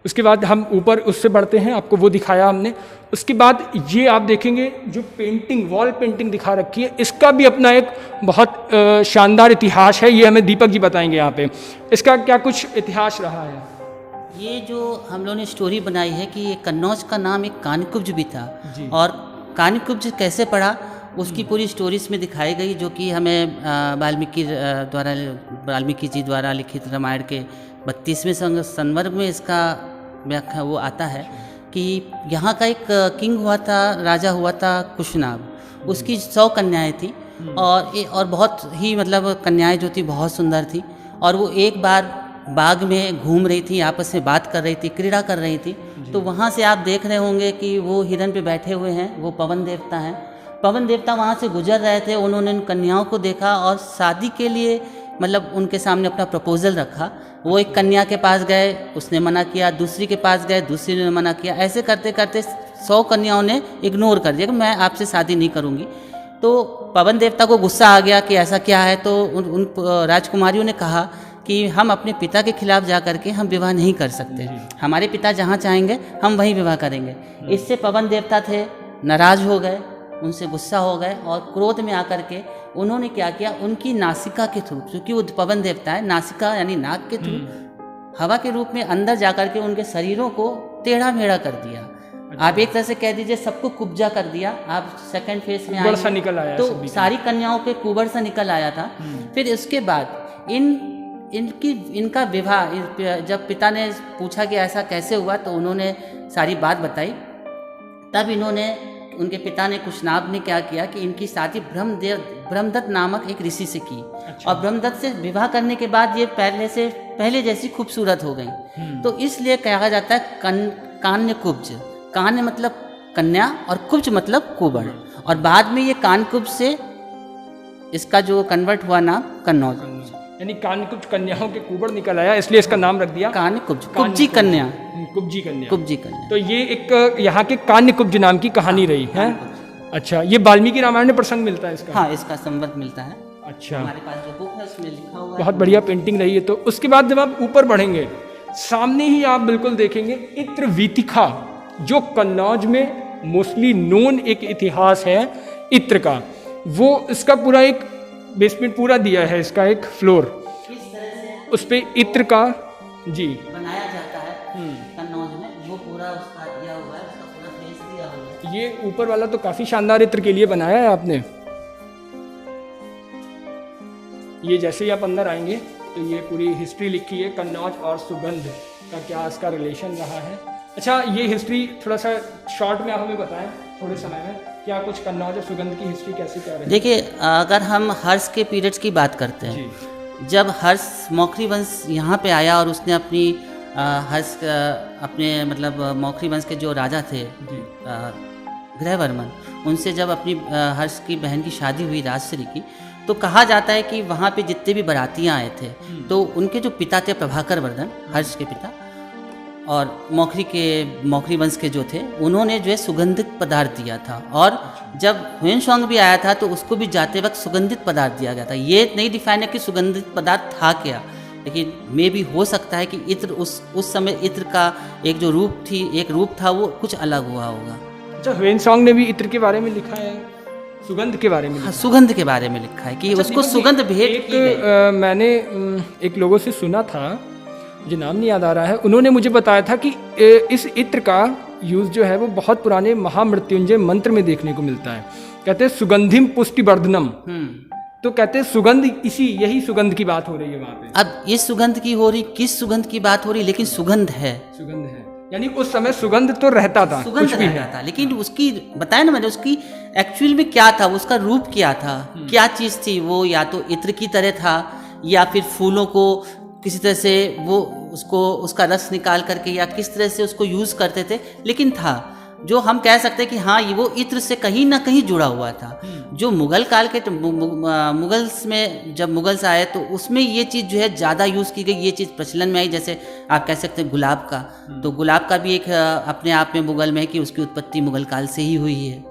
उसके बाद हम ऊपर उससे बढ़ते हैं, आपको वो दिखाया हमने। उसके बाद ये आप देखेंगे जो पेंटिंग, वॉल पेंटिंग दिखा रखी है, इसका भी अपना एक बहुत शानदार इतिहास है। ये हमें दीपक जी बताएंगे यहाँ पे इसका क्या कुछ इतिहास रहा है। ये जो हम लोगों ने स्टोरी बनाई है कि ये कन्नौज का नाम एक कानकुब्ज भी था, और कानकुब्ज कैसे पड़ा उसकी पूरी स्टोरी इसमें दिखाई गई, जो कि हमें वाल्मीकि जी द्वारा लिखित रामायण के 32वें संवर्ग में इसका व्याख्या वो आता है कि यहाँ का एक किंग हुआ था, राजा हुआ था कुशनाग, उसकी 100 कन्याएं थी, और बहुत ही मतलब कन्याएं जो थी बहुत सुंदर थी, और वो एक बार बाग में घूम रही थी, आपस में बात कर रही थी, क्रीड़ा कर रही थी। तो वहाँ से आप देख रहे होंगे कि वो हिरन पे बैठे हुए हैं, वो पवन देवता हैं। पवन देवता वहाँ से गुजर रहे थे, उन्होंने उन कन्याओं को देखा और शादी के लिए मतलब उनके सामने अपना प्रपोजल रखा। वो एक कन्या के पास गए, उसने मना किया, दूसरी के पास गए, दूसरी ने मना किया। ऐसे करते करते 100 कन्याओं ने इग्नोर कर दिया कि मैं आपसे शादी नहीं करूँगी। तो पवन देवता को गुस्सा आ गया कि ऐसा क्या है। तो उन राजकुमारियों ने कहा कि हम अपने पिता के खिलाफ जा करके हम विवाह नहीं कर सकते, हमारे पिता जहाँ चाहेंगे हम वहीं विवाह करेंगे। इससे पवन देवता थे नाराज़ हो गए, उनसे गुस्सा हो गए, और क्रोध में आकर के उन्होंने क्या किया, उनकी नासिका के थ्रू, क्योंकि वो पवन देवता है, नासिका यानी नाक के थ्रू हवा के रूप में अंदर जा कर के उनके शरीरों को टेढ़ा मेढ़ा कर दिया। आप एक तरह से कह दीजिए सबको कुब्जा कर दिया। आप सेकंड फेज में आए निकल आया, तो सारी कन्याओं के कुबड़ सा निकल आया था। फिर उसके बाद इनका विवाह, जब पिता ने पूछा कि ऐसा कैसे हुआ, तो उन्होंने सारी बात बताई। तब उनके पिता ने कुशनाग ने क्या किया कि इनकी शादी ब्रह्मदत्त नामक एक ऋषि से की। और ब्रह्मदत्त से विवाह करने के बाद ये पहले जैसी खूबसूरत हो गई। तो इसलिए कहा जाता है कान्य कुब्ज। कान्य मतलब कन्या और कुब्ज मतलब कुबड़, और बाद में ये कानकुब्ज से इसका जो कन्वर्ट हुआ नाम कन्नौज, यानी कानकुब्ज कन्याओं के कुबड़ निकल आया, इसलिए इसका नाम रख दिया कान्यकुब्ज, कुब्जी कन्या, कुब्जी कन्या, कुब्जी कन्या। तो ये एक यहाँ के कान्यकुब्ज नाम की कहानी रही है। अच्छा, ये वाल्मीकि रामायण में प्रसंग मिलता है इसका? हाँ, इसका संबंध मिलता है। अच्छा, हमारे पास जो बुक है उसमें लिखा हुआ है। बहुत बढ़िया पेंटिंग रही है। तो उसके बाद जब आप ऊपर बढ़ेंगे, सामने ही आप बिल्कुल देखेंगे इत्र वीथिका, जो कन्नौज में मोस्टली नोन एक इतिहास है इत्र का। वो इसका पूरा एक बेसमेंट पूरा दिया है, इसका एक फ्लोर, किस तरह से उस पे इत्र का जी बनाया जाता है कन्नौज में, वो पूरा उसका दिया हुआ है, उसका पूरा फेस दिया हुआ है। ये ऊपर वाला तो काफी शानदार इत्र के लिए बनाया है आपने। ये जैसे ही आप अंदर आएंगे तो ये पूरी हिस्ट्री लिखी है कन्नौज और सुगंध का, क्या इसका रिलेशन रहा है। अच्छा, ये हिस्ट्री थोड़ा सा शॉर्ट में आप हमें बताएं थोड़े समय में, क्या कुछ कन्नौज और सुगंध की हिस्ट्री कैसे क्या रही? देखिए, अगर हम हर्ष के पीरियड्स की बात करते हैं, जब हर्ष मौखरी वंश यहाँ पे आया और उसने अपनी अपने मतलब मौखरी वंश के जो राजा थे गृहवर्मन, उनसे जब अपनी हर्ष की बहन की शादी हुई राजश्री की, तो कहा जाता है कि वहाँ पे जितने भी बारातियाँ आए थे, तो उनके जो पिता थे प्रभाकर वर्धन, हर्ष के पिता, और मौखरी वंश के जो थे, उन्होंने जो है सुगंधित पदार्थ दिया था। और जब ह्वेनसांग भी आया था तो उसको भी जाते वक्त सुगंधित पदार्थ दिया गया था। ये नहीं डिफाइन है कि सुगंधित पदार्थ था क्या, लेकिन मे भी हो सकता है कि इत्र उस समय इत्र का एक जो रूप था वो कुछ अलग हुआ होगा। अच्छा, ह्वेनसांग ने भी इत्र के बारे में लिखा है, सुगंध के बारे में? हाँ, सुगंध के बारे में लिखा है कि अच्छा, उसको सुगंध भेंट की गई। मैंने एक लोगों से सुना था, मुझे नाम नहीं याद आ रहा है, उन्होंने मुझे बताया था कि इस इत्र का यूज जो है वो बहुत पुराने महामृत्युंजय मंत्र में देखने को मिलता है। कहते हैं सुगंधिम पुष्टिवर्धनम। तो कहते हैं सुगंध, यही सुगंध की बात हो रही है वहाँ पे। अब इस सुगंध की हो रही, किस सुगंध की बात हो रही, लेकिन सुगंध है, यानी उस समय सुगंध तो रहता था, सुगंध कुछ भी रहता था, लेकिन उसकी बताया ना मैंने, उसकी एक्चुअल में क्या था, उसका रूप क्या था, क्या चीज़ थी वो, या तो इत्र की तरह था, या फिर फूलों को किसी तरह से वो उसका रस निकाल करके या किस तरह से उसको यूज़ करते थे, लेकिन था जो हम कह सकते हैं कि हाँ, ये वो इत्र से कहीं ना कहीं जुड़ा हुआ था। जो मुगल काल के मुगल्स में जब मुगल्स आए तो उसमें ये चीज़ जो है ज़्यादा यूज़ की गई, ये चीज़ प्रचलन में आई। जैसे आप कह सकते हैं गुलाब का, तो गुलाब का भी एक अपने आप में मुगल में है कि उसकी उत्पत्ति मुगल काल से ही हुई है।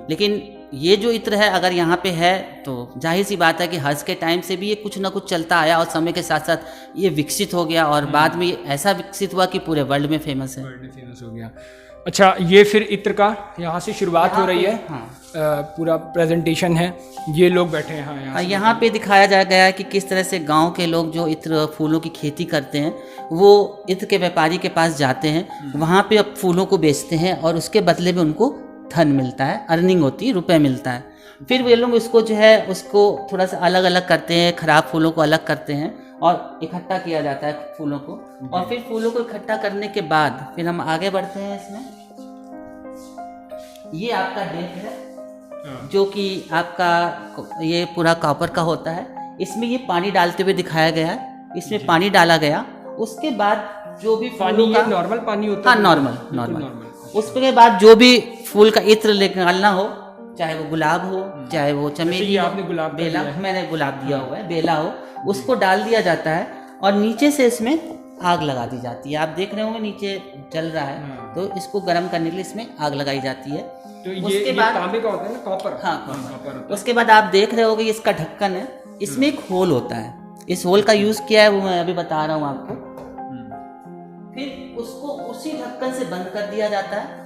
लेकिन ये जो इत्र है अगर यहाँ पे है तो जाहिर सी बात है कि हज के टाइम से भी ये कुछ ना कुछ चलता आया और समय के साथ साथ ये विकसित हो गया और बाद में ये ऐसा विकसित हुआ कि पूरे वर्ल्ड में फेमस है। वर्ल्ड में फेमस हो गया। अच्छा, ये फिर इत्र का यहाँ से शुरुआत हो रही है। हाँ, पूरा प्रेजेंटेशन है, ये लोग बैठे हैं। हाँ, यहाँ पे दिखाया जा गया है कि किस तरह से गांव के लोग जो इत्र फूलों की खेती करते हैं वो इत्र के व्यापारी के पास जाते हैं, वहाँ पे अब फूलों को बेचते हैं और उसके बदले में उनको धन मिलता है, अर्निंग होती है, रुपए मिलता है। फिर वे लोग उसको जो है उसको थोड़ा सा अलग अलग करते हैं, खराब फूलों को अलग करते हैं और इकट्ठा किया जाता है फूलों को। और फिर फूलों को इकट्ठा करने के बाद फिर हम आगे बढ़ते हैं। इसमें ये आपका डेक है जो कि आपका ये पूरा कॉपर का होता है। इसमें ये पानी डालते हुए दिखाया गया है, इसमें पानी डाला गया। उसके बाद जो भी पानी, ये नॉर्मल पानी होता है? हाँ, नॉर्मल। उसके बाद जो भी फूल का इत्र निकालना हो, चाहे वो गुलाब हो, चाहे वो चमेली, आपने गुलाब बेला, मैंने गुलाब दिया हुआ है, बेला हो, उसको डाल दिया जाता है और नीचे से इसमें आग लगा दी जाती है। आप देख रहे होंगे नीचे जल रहा है, तो इसको गर्म करने के लिए इसमें आग लगाई जाती है। तो ये तांबे का होता है ना, कॉपर? हाँ, कॉपर। उसके बाद आप देख रहे होगे इसका ढक्कन है, इसमें एक होल होता है। इस होल का यूज किया है वो मैं अभी बता रहा हूँ आपको। फिर उसको उसी ढक्कन से बंद कर दिया जाता है,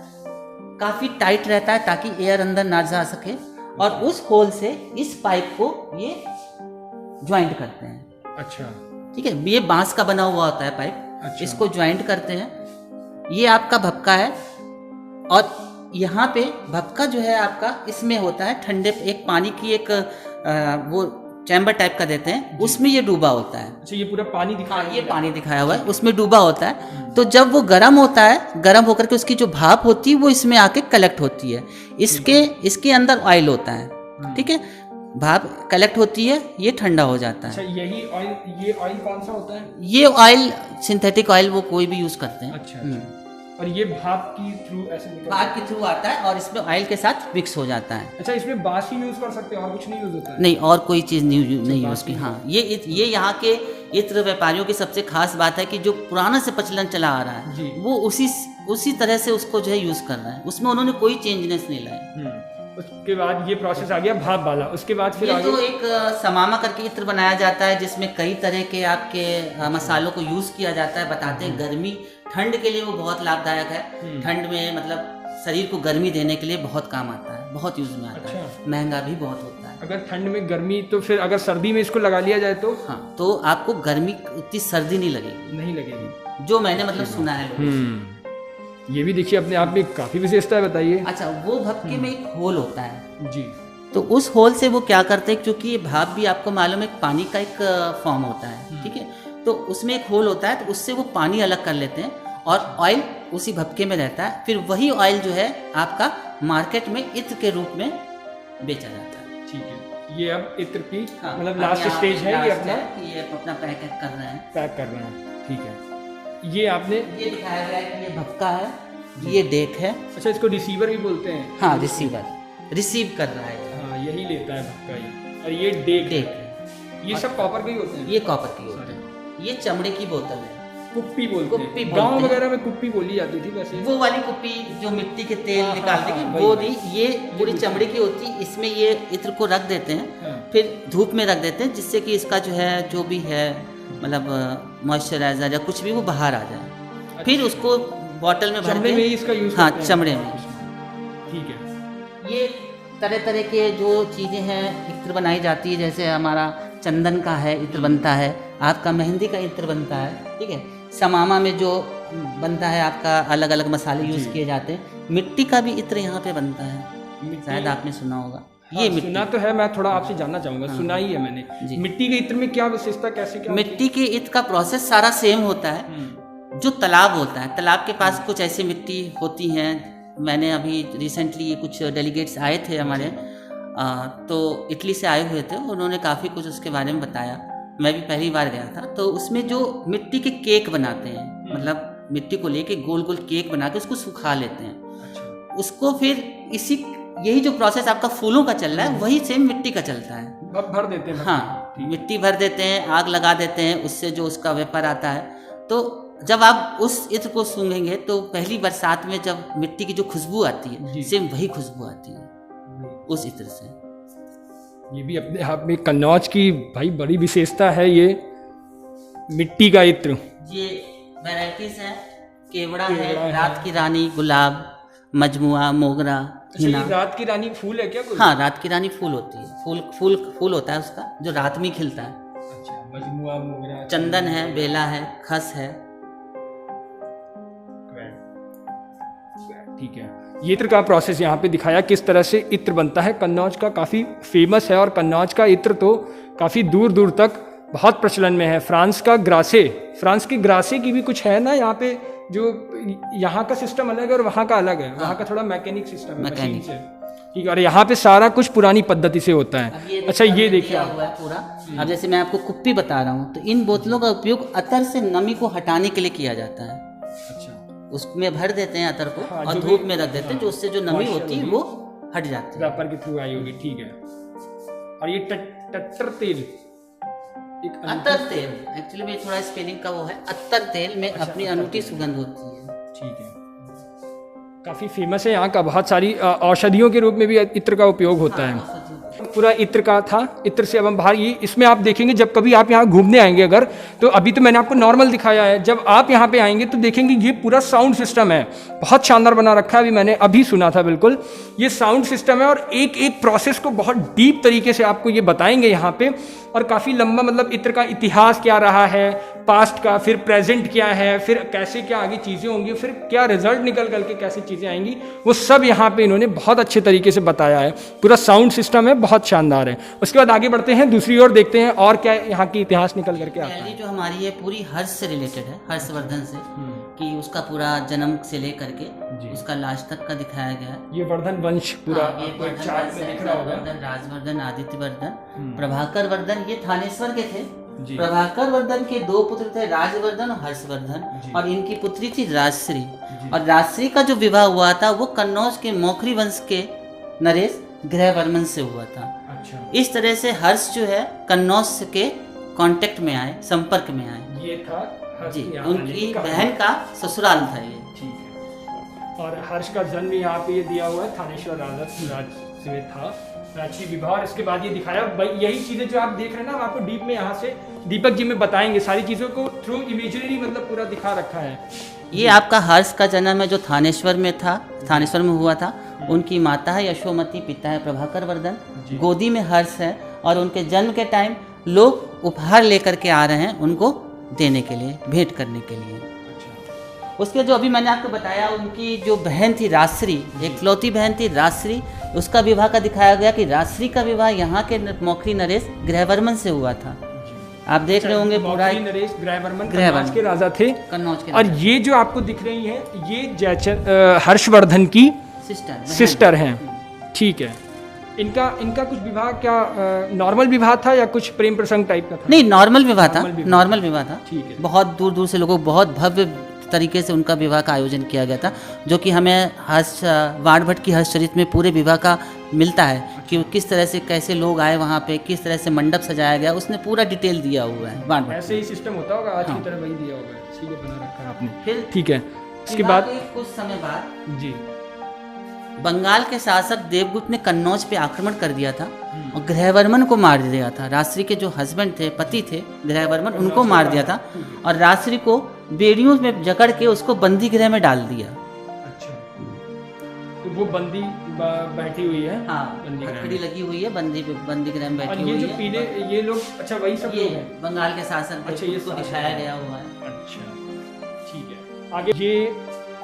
काफी टाइट रहता है ताकि एयर अंदर ना जा सके, और उस होल से इस पाइप को ये ज्वाइंट करते हैं। अच्छा, ठीक है, ये बांस का बना हुआ होता है पाइप। अच्छा। इसको ज्वाइंट करते हैं। ये आपका भपका है और यहाँ पे भपका जो है आपका इसमें होता है ठंडे, एक पानी की एक वो चैम्बर टाइप का देते हैं, उसमें ये डूबा होता है। अच्छा, ये पूरा पानी दिखाया? हाँ, ये पानी दिखाया हुआ है, उसमें डूबा होता है। तो जब वो गर्म होता है, गर्म होकर के उसकी जो भाप होती है वो इसमें आके कलेक्ट होती है। इसके अंदर ऑयल होता है, ठीक है, भाप कलेक्ट होती है, ये ठंडा हो जाता है। अच्छा, यही ऑयल, ये ऑयल कौन सा होता है? ये ऑयल सिंथेटिक ऑयल वो कोई भी यूज करते हैं। अच्छा। और ये भाप की थ्रू ऐसे निकलता है? भाप के थ्रू आता है और इसमें ऑयल के साथ मिक्स हो जाता है। अच्छा, इसमें बांस ही यूज कर सकते हैं और कुछ नहीं यूज होता है? नहीं, और कोई चीज़ नहीं यूज की। हाँ, ये यहाँ के इत्र व्यापारियों की सबसे खास बात है कि जो पुराना से प्रचलन चला आ रहा है वो उसी तरह से उसको जो है यूज कर रहे हैं, उसमें उन्होंने कोई चेंजनेस नहीं लाए। उसके बाद ये प्रोसेस आ गया भाप वाला। उसके बाद फिर ये तो एक समामा करके इत्र बनाया जाता है जिसमें कई तरह के आपके मसालों को यूज किया जाता है। बताते हैं गर्मी ठंड के लिए वो बहुत लाभदायक है। ठंड में मतलब शरीर को गर्मी देने के लिए बहुत काम आता है, बहुत यूज में आता है, महंगा भी बहुत होता है। अगर ठंड में गर्मी, तो फिर अगर सर्दी में इसको लगा लिया जाए तो? हाँ, तो आपको गर्मी उतनी सर्दी नहीं लगेगी, जो मैंने मतलब सुना है। ये भी देखिए अपने आप में काफी विशेषता है, बताइए। अच्छा, वो भपके में एक होल होता है जी, तो उस होल से वो क्या करते हैं, क्योंकि ये भाप भी आपको मालूम है पानी का एक फॉर्म होता है, ठीक है, तो उसमें एक होल होता है, तो उससे वो पानी अलग कर लेते हैं और ऑयल उसी भपके में रहता है। फिर वही ऑयल जो है आपका मार्केट में इत्र के रूप में बेचा जाता है। ठीक है, ये अब इत्र की मतलब लास्ट स्टेज है, ये अपना पैक कर रहे हैं। ठीक है, ये आपने ये दिखाया गया है कि ये भपका है, ये डेक है। अच्छा, इसको रिसीवर भी बोलते हैं? हाँ, रिसीव कर रहा है। हाँ, यही लेता है भपका ये। और ये डेक है। ये सब कॉपर के ही होते हैं? ये कॉपर के होते हैं। ये चमड़े की बोतल है, कुप्पी बोलते हैं। गांव वगैरह में कुप्पी बोली जाती थी वैसे। वो वाली कुप्पी जो मिट्टी के तेल निकालते हैं, वो नहीं, ये पूरी चमड़े की होती है। इसमें ये इत्र को रख देते हैं, फिर धूप में रख देते हैं, जिससे कि इसका जो है जो भी है मतलब मॉइस्चराइजर या कुछ भी वो बाहर आ जाए। फिर उसको बॉटल में भर के इसका यूज, हाँ, चमड़े में। ठीक है, ये तरह तरह के जो चीज़ें हैं इत्र बनाई जाती है, जैसे हमारा चंदन का है इत्र बनता है, आपका मेहंदी का इत्र बनता है, ठीक है, समामा में जो बनता है आपका अलग अलग मसाले यूज किए जाते हैं। मिट्टी का भी इत्र यहाँ पे बनता है, शायद आपने सुना होगा। ये सुना तो है, मैं थोड़ा आपसे जानना चाहूंगा। सुना ही है मैंने। मिट्टी के इत्र में क्या विशेषता, कैसे क्या? मिट्टी के इत्र का प्रोसेस सारा सेम होता है। जो तालाब होता है, तालाब के पास कुछ ऐसी मिट्टी होती हैं। मैंने अभी रिसेंटली कुछ डेलीगेट्स आए थे हमारे, तो इटली से आए हुए थे, उन्होंने काफ़ी कुछ उसके बारे में बताया। मैं भी पहली बार गया था। तो उसमें जो मिट्टी के केक बनाते हैं, मतलब मिट्टी को लेके गोल गोल केक बना के उसको सुखा लेते हैं। उसको फिर यही जो प्रोसेस आपका फूलों का चल रहा है, वही सेम मिट्टी का चलता है। भर देते हैं? हाँ, मिट्टी भर देते हैं, आग लगा देते हैं, उससे जो उसका वेपर आता है। तो जब आप उस इत्र को सूंघेंगे तो पहली बरसात में जब मिट्टी की जो खुशबू आती है, सेम वही खुशबू आती है। उस इत्र से। ये भी अपने आप में कन्नौज की भाई बड़ी विशेषता है, ये मिट्टी का इत्र। ये वैरायटीज है, केवड़ा है, रात की रानी, गुलाब, मजमुआ, मोगरा, हिना। ये रात की रानी फूल है क्या कोई? हाँ, रात की रानी फूल होती है, फूल होता है उसका, जो रात में खिलता है। अच्छा, मजमुआ, मोगरा, चंदन है, बेला है, खस है। ठीक है, ये इत्र का प्रोसेस यहाँ पे दिखाया किस तरह से इत्र बनता है। कन्नौज का काफ़ी फेमस है और कन्नौज का इत्र तो काफ़ी दूर दूर तक बहुत प्रचलन में है। फ्रांस की ग्रासे की भी कुछ है ना यहाँ पे, जो यहाँ का सिस्टम अलग है और वहाँ का अलग है। वहाँ का थोड़ा मैकेनिक सिस्टम है, मशीन से। ठीक है, और यहाँ पे सारा कुछ पुरानी पद्धति से होता है। अच्छा, ये देखिए हुआ है पूरा। अब जैसे मैं आपको कुप्पी बता रहा हूँ, तो इन बोतलों का उपयोग अतर से नमी को हटाने के लिए किया जाता है। अच्छा, उसमें भर देते हैं अतर को, हाँ, और धूप में रख देते हैं, जो उससे जो नमी होती है वो हट जाती है। रैपर के थ्रू आई होगी। ठीक है, और ये टट्टर तेल, अतर तेल, एक्चुअली में थोड़ा स्पेलिंग का वो है, अतर तेल में अपनी अनूठी सुगंध होती है। ठीक है, काफ़ी फेमस है यहाँ का। बहुत सारी औषधियों के रूप में भी इत्र का उपयोग होता है। पूरा इत्र का था। इत्र से अब हम बाहर, ये इसमें आप देखेंगे जब कभी आप यहाँ घूमने आएंगे अगर, तो अभी तो मैंने आपको नॉर्मल दिखाया है, जब आप यहाँ पे आएंगे तो देखेंगे ये पूरा साउंड सिस्टम है, बहुत शानदार बना रखा है। अभी मैंने अभी सुना था, बिल्कुल ये साउंड सिस्टम है, और एक एक प्रोसेस को बहुत डीप तरीके से आपको ये बताएंगे यहाँ पे। और काफ़ी लंबा, मतलब इत्र का इतिहास क्या रहा है, पास्ट का, फिर प्रेजेंट क्या है, फिर कैसे क्या आगे चीज़ें होंगी, फिर क्या रिजल्ट निकल करके कैसे चीज़ें आएंगी, वो सब यहाँ पे इन्होंने बहुत अच्छे तरीके से बताया है। पूरा साउंड सिस्टम है, बहुत शानदार है। उसके बाद आगे बढ़ते हैं, दूसरी ओर देखते हैं और क्या यहाँ की इतिहास निकल करके आता है। पहली जो हमारी ये पूरी हर्ष से रिलेटेड है, हर्षवर्धन से, कि उसका पूरा जन्म से लेकर के उसका लास्ट तक का दिखाया गया है। ये वर्धन वंश पूरा ये चार्ट में दिख रहा होगा। वर्धन, राजवर्धन, आदित्यवर्धन, प्रभाकर वर्धन, ये थानेश्वर के थे। प्रभाकर वर्धन के दो पुत्र थे, राजवर्धन और हर्षवर्धन, और इनकी पुत्री थी राजश्री। और राजश्री का जो विवाह हुआ था वो कन्नौज के मौखरी वंश के नरेश गृहवर्मन से हुआ था। अच्छा, इस तरह से हर्ष जो है कन्नौज के कांटेक्ट में आए, संपर्क में आए। ये था जी, उनकी बहन का ससुराल था ये। ठीक है, और हर्ष का जन्म यहाँ पे ये दिया हुआ है, थानेश्वर राज में था, राजसी विवाह। और इसके बाद ये दिखाया भाई, यही चीज़ें जो आप देख रहे हैं ना, आपको डीप में यहाँ से दीपक जी में बताएंगे सारी चीज़ों को थ्रू इमेजरी, मतलब पूरा दिखा रखा है। ये आपका हर्ष का जन्म है जो थानेश्वर में था, थानेश्वर में हुआ था। उनकी माता है यशोमती, पिता है प्रभाकर वर्धन, गोदी में हर्ष है, और उनके जन्म के टाइम लोग उपहार लेकर के आ रहे हैं उनको देने के लिए, भेंट करने के लिए। उसके जो अभी मैंने आपको बताया, उनकी जो बहन थी राजश्री, एकलौती बहन थी राजश्री, उसका विवाह का दिखाया गया कि राजश्री का विवाह यहाँ के मौखरी नरेश गृहवर्मन से हुआ था। आप देख रहे होंगे पूरा नरेश गृहवर्मन कन्नौज के राजा थे। कन्नौज के और ये जो आपको दिख रही है, ये हर्षवर्धन की सिस्टर हैं। ठीक है, इनका कुछ विवाह क्या नॉर्मल विवाह था या कुछ प्रेम प्रसंग टाइप का था? नहीं, नॉर्मल विवाह था, नॉर्मल विवाह था। ठीक है, बहुत दूर दूर से लोगों, बहुत भव्य तरीके से उनका विवाह का आयोजन किया गया था, जो कि हमें वाण भट्ट की हर्षचरित में पूरे विवाह का मिलता है कि किस तरह से, कैसे लोग आए वहाँ पे, किस तरह से मंडप सजाया गया, उसने पूरा डिटेल दिया हुआ है वाण भट्ट। ऐसे ही सिस्टम होता होगा आज की तरह, वही दिया होगा, इसीलिए बना रखा है आपने। फिर ठीक है, इसके बाद कुछ समय बाद जी बंगाल के शासक देवगुप्त ने कन्नौज पे आक्रमण कर दिया था और गृहवर्मन को मार दिया था। राजश्री के जो हस्बैंड थे, पति थे गृहवर्मन, उनको मार दिया था, और राजश्री को बेड़ियों में जकड़ के उसको बंदी गृह में डाल दिया। अच्छा, तो वो बंदी बैठी हुई है? हाँ, हथकड़ी लगी हुई है, बंदी गृह में बैठी हुई है। ये जो पीले ये लोग, अच्छा वही सब लोग हैं बंगाल के शासक। अच्छा, ये को दिखाया गया हुआ है। अच्छा, ठीक है, आगे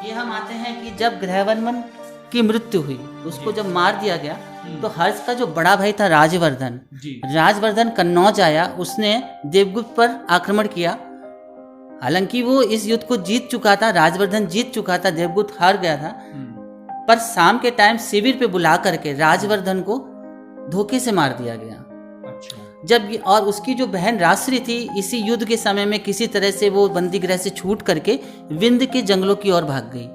ये हम आते हैं कि जब गृहवर्मन की मृत्यु हुई, उसको जब मार दिया गया, तो हर्ष का जो बड़ा भाई था राजवर्धन कन्नौज आया, उसने देवगुप्त पर आक्रमण किया। हालांकि वो इस युद्ध को जीत चुका था, राजवर्धन जीत चुका था, देवगुप्त हार गया था, पर शाम के टाइम शिविर पे बुला करके राजवर्धन को धोखे से मार दिया गया। जब और उसकी जो बहन राजश्री थी, इसी युद्ध के समय में किसी तरह से वो बंदी गृह से छूट करके विंध्य के जंगलों की ओर भाग गई।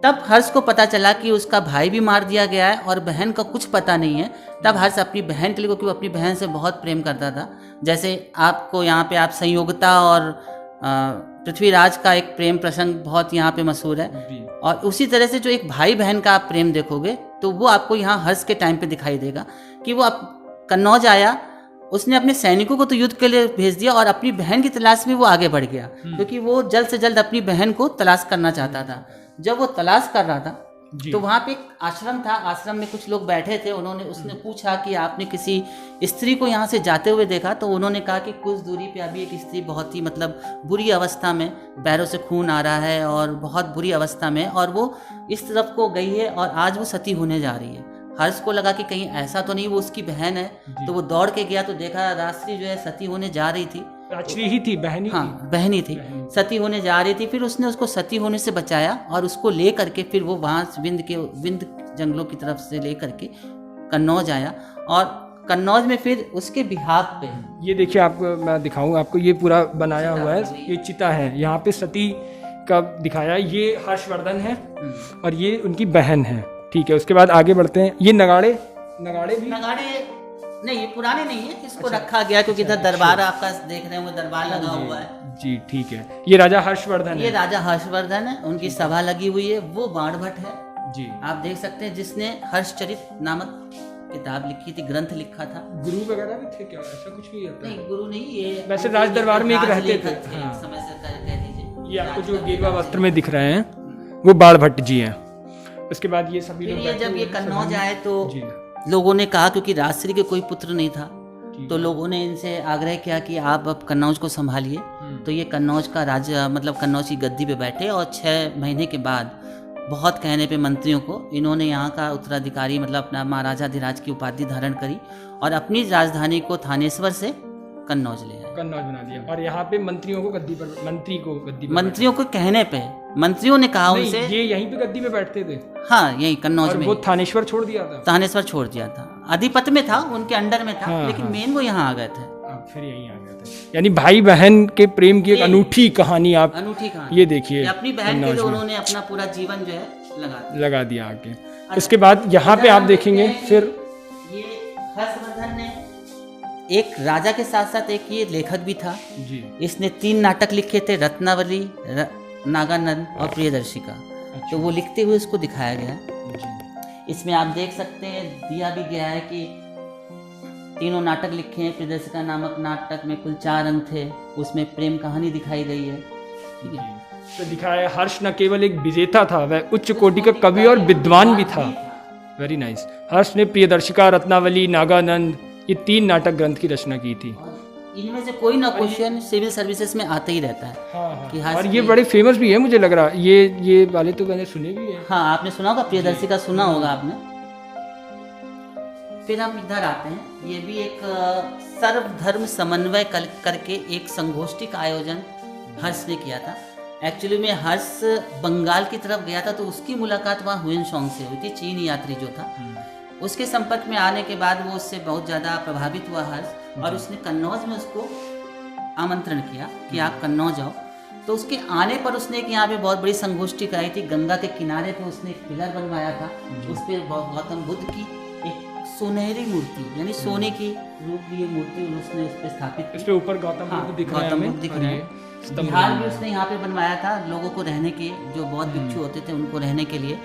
तब हर्ष को पता चला कि उसका भाई भी मार दिया गया है और बहन का कुछ पता नहीं है। तब हर्ष अपनी बहन के लिए, क्योंकि वो अपनी बहन से बहुत प्रेम करता था, जैसे आपको यहाँ पे आप संयोगता और पृथ्वीराज का एक प्रेम प्रसंग बहुत यहाँ पे मशहूर है, और उसी तरह से जो एक भाई बहन का आप प्रेम देखोगे तो वो आपको यहाँ हर्ष के टाइम पे दिखाई देगा कि वो अब कन्नौज आया, उसने अपने सैनिकों को तो युद्ध के लिए भेज दिया और अपनी बहन की तलाश में वो आगे बढ़ गया, क्योंकि वो जल्द से जल्द अपनी बहन को तलाश करना चाहता था। जब वो तलाश कर रहा था तो वहाँ पे एक आश्रम था, आश्रम में कुछ लोग बैठे थे, उसने पूछा कि आपने किसी स्त्री को यहाँ से जाते हुए देखा? तो उन्होंने कहा कि कुछ दूरी पे अभी एक स्त्री बहुत ही मतलब बुरी अवस्था में, पैरों से खून आ रहा है और बहुत बुरी अवस्था में, और वो इस तरफ को गई है और आज वो सती होने जा रही है। हर्ष को लगा कि कहीं ऐसा तो नहीं वो उसकी बहन है, तो वो दौड़ के गया तो देखा राजश्री जो है सती होने जा रही थी। राजश्री ही थी, बहनी हाँ बहनी थी, सती होने जा रही थी। फिर उसने उसको सती होने से बचाया और उसको ले करके फिर वो वहाँ विंध्य जंगलों की तरफ से ले करके कन्नौज आया, और कन्नौज में फिर उसके बिहाफ पे ये देखिए, आपको मैं दिखाऊं, आपको ये पूरा बनाया हुआ है, ये चिता है, यहाँ पे सती का दिखाया है। ये हर्षवर्धन है और ये उनकी बहन है। ठीक है, उसके बाद आगे बढ़ते हैं। ये नगाड़े भी नहीं, ये पुराने नहीं है, इसको रखा गया क्योंकि इधर दरबार आपका देख रहे हैं, वो दरबार लगा हुआ है जी। ठीक है, ये राजा हर्षवर्धन ये राजा हर्षवर्धन है, उनकी सभा लगी हुई है। वो बाणभट्ट है जी, आप देख सकते हैं, जिसने हर्षचरित नामक किताब लिखी थी, ग्रंथ लिखा था। गुरु वगैरह भी थे क्या? ऐसा कुछ भी होता है? नहीं, गुरु नहीं, ये वैसे राज दरबार में एक रहते थे। हाँ। समय से कह दीजिए। ये आपको जो गेरुआ वस्त्र में दिख रहे हैं वो बाणभट्ट जी हैं। उसके बाद ये सभी लोग जब ये कन्नौज आए तो लोगों ने कहा, क्योंकि राजश्री के कोई पुत्र नहीं था, तो लोगों ने इनसे आग्रह किया कि आप अब कन्नौज को संभालिए। तो ये कन्नौज का राजा मतलब कन्नौज की गद्दी पे बैठे, और 6 महीने के बाद बहुत कहने पे मंत्रियों को इन्होंने यहाँ का उत्तराधिकारी मतलब अपना महाराजाधिराज की उपाधि धारण करी और अपनी राजधानी को थानेश्वर से कन्नौज ले आए, कन्नौज बना दिया। और यहाँ पे मंत्रियों को गद्दी पर मंत्रियों को कहने पे मंत्रियों ने कहा उनसे, ये यहीं पे गद्दी पे बैठते थे। हाँ, यही कन्नौज में। वो थानेश्वर छोड़ दिया था, थानेश्वर छोड़ दिया था, अधिपति में था, उनके अंडर में था। हाँ, लेकिन मेन वो यहाँ आ गए थे, फिर यहीं आ गए थे। यानी भाई बहन के प्रेम की एक अनूठी कहानी, आप अनूठी कहानी ये देखिए। अपनी बहन के लिए उन्होंने अपना पूरा जीवन जो है लगा दिया आगे। उसके बाद यहाँ पे आप देखेंगे फिर ये हर्षवर्धन ने एक राजा के साथ साथ एक ये लेखक भी था जी। इसने 3 नाटक लिखे थे, रत्नावली, नागानंद और प्रियदर्शिका। तो वो लिखते हुए इसको दिखाया गया है। इसमें आप देख सकते हैं दिया भी गया है कि 3 नाटक लिखे हैं। प्रियदर्शिका नामक नाटक में कुल 4 अंक थे, उसमें प्रेम कहानी दिखाई गई है। ठीक है, तो दिखाया हर्ष न केवल एक विजेता था, वह उच्च कोटि का कवि और विद्वान भी था। Very nice. हर्ष ने प्रियदर्शिका, रत्नावली, नागानंद ये 3 नाटक ग्रंथ की रचना की थी। इनमें से कोई ना क्वेश्चन सिविल सर्विसेज में आता ही रहता है। हाँ, कि और ये बड़े फेमस भी है, मुझे लग रहा है ये वाले तो मैंने सुने भी है। हाँ, आपने सुना होगा, प्रियदर्शिका सुना होगा आपने। फिर हम इधर आते हैं, ये भी एक सर्वधर्म समन्वय करके एक संगोष्ठी का आयोजन हर्ष ने किया था। एक्चुअली में हर्ष बंगाल की तरफ गया था, तो उसकी मुलाकात वहाँ हुएनसोंग से हुई थी, चीन यात्री जो था। उसके संपर्क में आने के बाद वो उससे बहुत ज़्यादा प्रभावित हुआ हर्ष, और उसने कन्नौज में उसको आमंत्रण किया कि आप कन्नौज आओ। तो उसके आने पर उसने एक यहाँ पे बहुत बड़ी संगोष्ठी कराई थी। गंगा के किनारे पे उसने एक पिलर बनवाया था, उस पर गौतम बुद्ध की एक सुनहरी मूर्ति यानी सोने की रूप की मूर्ति उसने उस पर स्थापित की। इसके ऊपर गौतम बुद्ध दिख रहे हैं। बिहार भी उसने यहाँ पे बनवाया था, लोगों को रहने के, जो बौद्ध भिक्षु होते थे उनको रहने के लिए।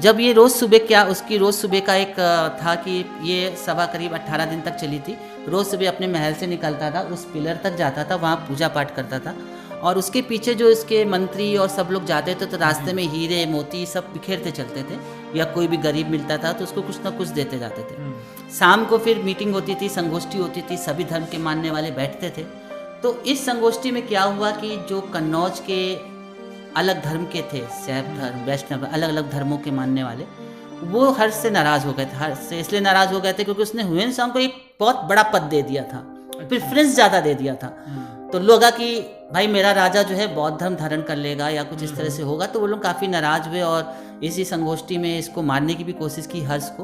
जब ये रोज़ सुबह क्या उसकी रोज़ सुबह का एक था कि ये सभा करीब 18 दिन तक चली थी। रोज़ सुबह अपने महल से निकलता था, उस पिलर तक जाता था, वहाँ पूजा पाठ करता था, और उसके पीछे जो इसके मंत्री और सब लोग जाते थे, तो रास्ते में हीरे मोती सब बिखेरते चलते थे, या कोई भी गरीब मिलता था तो उसको कुछ ना कुछ देते जाते थे। शाम को फिर मीटिंग होती थी, संगोष्ठी होती थी, सभी धर्म के मानने वाले बैठते थे। तो इस संगोष्ठी में क्या हुआ कि जो कन्नौज के अलग धर्म के थे, शैव धर्म, वैष्णव, अलग अलग धर्मों के मानने वाले, वो हर्ष से नाराज हो गए थे। हर्ष से इसलिए नाराज हो गए थे क्योंकि उसने हुएनसांग को एक बहुत बड़ा पद दे दिया था, प्रेफरेंस ज़्यादा दे दिया था। तो लोग कि भाई मेरा राजा जो है बौद्ध धर्म धारण कर लेगा या कुछ इस तरह से होगा, तो वो लोग काफ़ी नाराज हुए और इसी संगोष्ठी में इसको मारने की भी कोशिश की हर्ष को।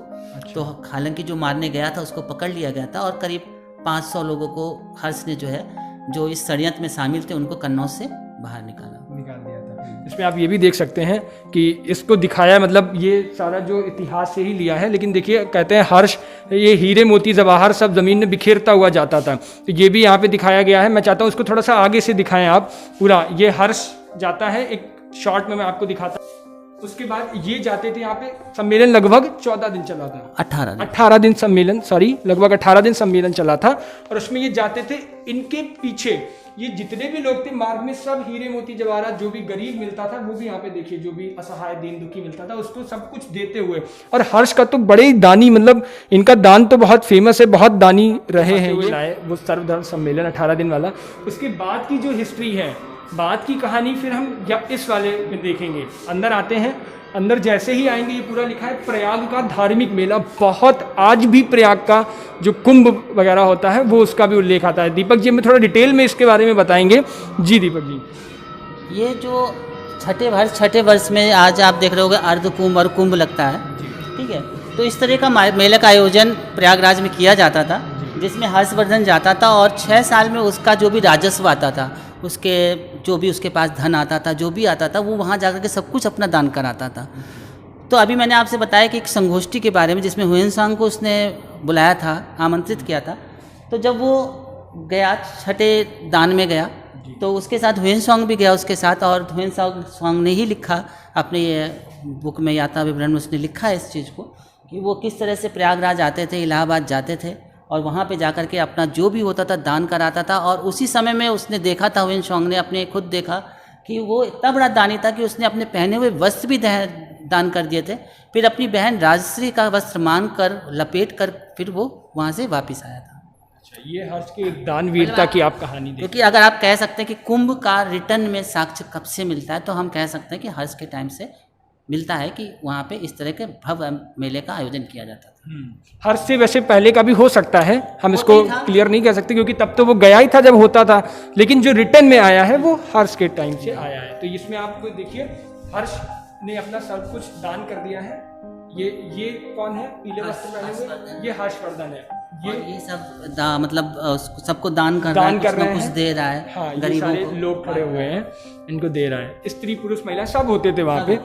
तो हालांकि जो मारने गया था उसको पकड़ लिया गया था, और करीब 500 लोगों को हर्ष ने जो है, जो इस षड्यंत्र में शामिल थे, उनको कन्नौज से बाहर निकाल दिया था। इसमें आप ये भी देख सकते हैं कि इसको दिखाया, मतलब ये सारा जो इतिहास से ही लिया है, लेकिन देखिए कहते हैं हर्ष ये हीरे मोती जवाहर सब ज़मीन में बिखेरता हुआ जाता था, तो ये भी यहाँ पे दिखाया गया है। मैं चाहता हूँ उसको थोड़ा सा आगे से दिखाएं आप पूरा। ये हर्ष जाता है, एक शॉर्ट में मैं आपको दिखाता हूँ। उसके बाद ये जाते थे यहाँ पे, सम्मेलन लगभग 14 दिन चला था, 18 दिन सम्मेलन, लगभग 18 दिन सम्मेलन चला था। और उसमें ये जाते थे, इनके पीछे ये जितने भी लोग थे मार्ग में, सब हीरे मोती जवाहरात जो भी गरीब मिलता था वो भी यहाँ पे देखिए, जो भी असहाय दीन दुखी मिलता था उसको सब कुछ देते हुए। और हर्ष का तो बड़े ही दानी, मतलब इनका दान तो बहुत फेमस है, बहुत दानी रहे हैं ये लाए वो सर्वधर्म सम्मेलन 18 दिन वाला। उसके बाद की जो हिस्ट्री है, बाद की कहानी फिर हम या इस वाले में देखेंगे। अंदर आते हैं, अंदर जैसे ही आएंगे ये पूरा लिखा है प्रयाग का धार्मिक मेला, बहुत आज भी प्रयाग का जो कुंभ वगैरह होता है वो उसका भी उल्लेख आता है। दीपक जी हमें थोड़ा डिटेल में इसके बारे में बताएंगे। जी दीपक जी। ये जो छठे वर्ष में आज आप देख रहे होगे अर्ध कुंभ और कुंभ लगता है, ठीक है। तो इस तरह का मेले का आयोजन प्रयागराज में किया जाता था, जिसमें हर्षवर्धन जाता था और 6 साल में उसका जो भी राजस्व आता था, उसके जो भी उसके पास धन आता था, जो भी आता था, वो वहाँ जाकर के सब कुछ अपना दान कराता था। तो अभी मैंने आपसे बताया कि एक संगोष्ठी के बारे में जिसमें हुएनसांग को उसने बुलाया था, आमंत्रित किया था। तो जब वो गया छठे दान में गया तो उसके साथ हुएनसांग भी गया उसके साथ, और हुएनसांग ने ही लिखा अपने ये बुक में, यात्रा विवरण में उसने लिखा है इस चीज़ को कि वो किस तरह से प्रयागराज आते थे, इलाहाबाद जाते थे और वहाँ पे जाकर के अपना जो भी होता था दान कराता था। और उसी समय में उसने देखा था, हुएनसांग ने अपने खुद देखा कि वो इतना बड़ा दानी था कि उसने अपने पहने हुए वस्त्र भी दान कर दिए थे। फिर अपनी बहन राजश्री का वस्त्र मान कर लपेट कर फिर वो वहाँ से वापस आया था। अच्छा, ये हर्ष की एक दानवीरता की आप कहानी देखिए। क्योंकि अगर आप कह सकते हैं कि कुंभ का रिटर्न में साक्ष्य कब से मिलता है, तो हम कह सकते हैं कि हर्ष के टाइम से मिलता है कि वहाँ पे इस तरह के भव्य मेले का आयोजन किया जाता था। हर्ष से वैसे पहले का भी हो सकता है, हम इसको क्लियर नहीं कह सकते क्योंकि तब तो वो गया ही था जब होता था, लेकिन जो रिटर्न में आया है वो हर्ष के टाइम से आया है। तो इसमें आप देखिए हर्ष ने अपना सब कुछ दान कर दिया है। ये कौन है पीले वस्त्र पहने हुए? ये हर्षवर्धन है। ये सब मतलब सबको दान कर रहे हैं, कुछ दे रहा है। हाँ, ये सारे लोग खड़े हुए हैं, इनको दे रहा है। स्त्री पुरुष महिला सब होते थे वहाँ पे।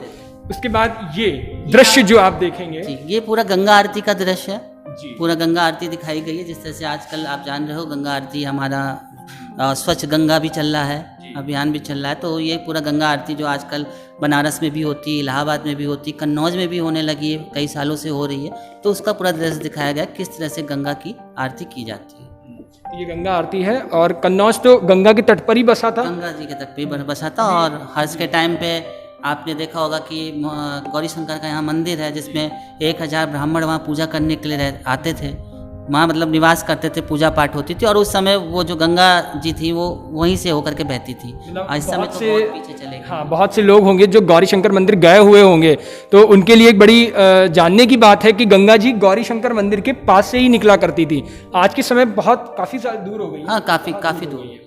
उसके बाद ये दृश्य जो आप देखेंगे, ये पूरा गंगा आरती का दृश्य है। पूरा गंगा आरती दिखाई गई है, जिस तरह से आजकल आप जान रहे हो गंगा आरती, हमारा स्वच्छ गंगा भी चल रहा है, अभियान भी चल रहा है। तो ये पूरा गंगा आरती जो आजकल बनारस में भी होती है, इलाहाबाद में भी होती, कन्नौज में भी होने लगी है, कई सालों से हो रही है। तो उसका पूरा दृश्य दिखाया गया किस तरह से गंगा की आरती की जाती है। ये गंगा आरती है और कन्नौज तो गंगा के तट पर ही बसा था, गंगा जी के तट पर बसा था। और हर्ष के टाइम पे आपने देखा होगा कि गौरी शंकर का यहाँ मंदिर है, जिसमें 1000 ब्राह्मण वहाँ पूजा करने के लिए आते थे, वहाँ मतलब निवास करते थे, पूजा पाठ होती थी। और उस समय वो जो गंगा जी थी वो वहीं से होकर के बहती थी। इस समय तो बहुत पीछे चले गए। हाँ, बहुत से लोग होंगे जो गौरी शंकर मंदिर गए हुए होंगे, तो उनके लिए एक बड़ी जानने की बात है कि गंगा जी गौरी शंकर मंदिर के पास से ही निकला करती थी। आज के समय काफी दूर हो गई। हाँ, काफी दूर।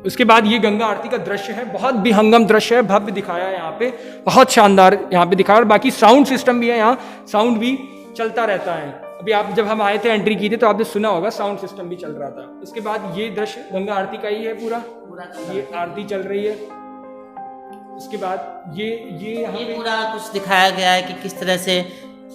उसके बाद ये गंगा आरती का दृश्य है, बहुत विहंगम दृश्य है, भव्य दिखाया है यहाँ पे, बहुत शानदार यहाँ पे दिखाया। और बाकी साउंड सिस्टम भी है यहाँ, साउंड भी चलता रहता है। अभी आप जब हम आए थे, एंट्री की थी, तो आपने सुना होगा साउंड सिस्टम भी चल रहा था। उसके बाद ये दृश्य गंगा आरती का ही है, पूरा ये आरती चल रही है। उसके बाद ये पूरा कुछ दिखाया गया है कि किस तरह से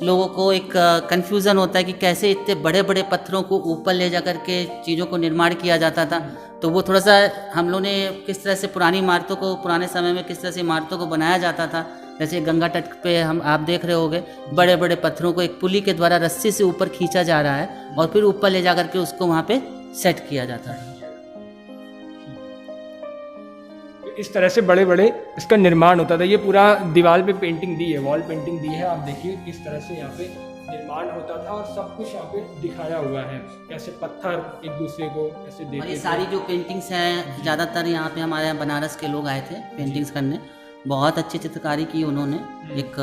लोगों को एक कंफ्यूजन होता है कि कैसे इतने बड़े बड़े पत्थरों को ऊपर ले जा करके चीज़ों को निर्माण किया जाता था। तो वो थोड़ा सा हम लोगों ने किस तरह से पुरानी इमारतों को, पुराने समय में किस तरह से इमारतों को बनाया जाता था, जैसे गंगा तट पे आप देख रहे होंगे बड़े बड़े पत्थरों को एक पुली के द्वारा रस्सी से ऊपर खींचा जा रहा है और फिर ऊपर ले जा करके उसको वहाँ पे सेट किया जाता है। इस तरह से बड़े बड़े इसका निर्माण होता था। ये पूरा दीवार पे पेंटिंग दी है, वॉल पेंटिंग दी है, आप देखिए किस तरह से यहाँ पे निर्माण होता था और सब कुछ यहाँ पे दिखाया हुआ है, कैसे पत्थर एक दूसरे को कैसे देते। और ये सारी जो पेंटिंग्स हैं, ज़्यादातर यहाँ पे हमारे यहाँ बनारस के लोग आए थे पेंटिंग्स करने, बहुत अच्छी चित्रकारी की उन्होंने। एक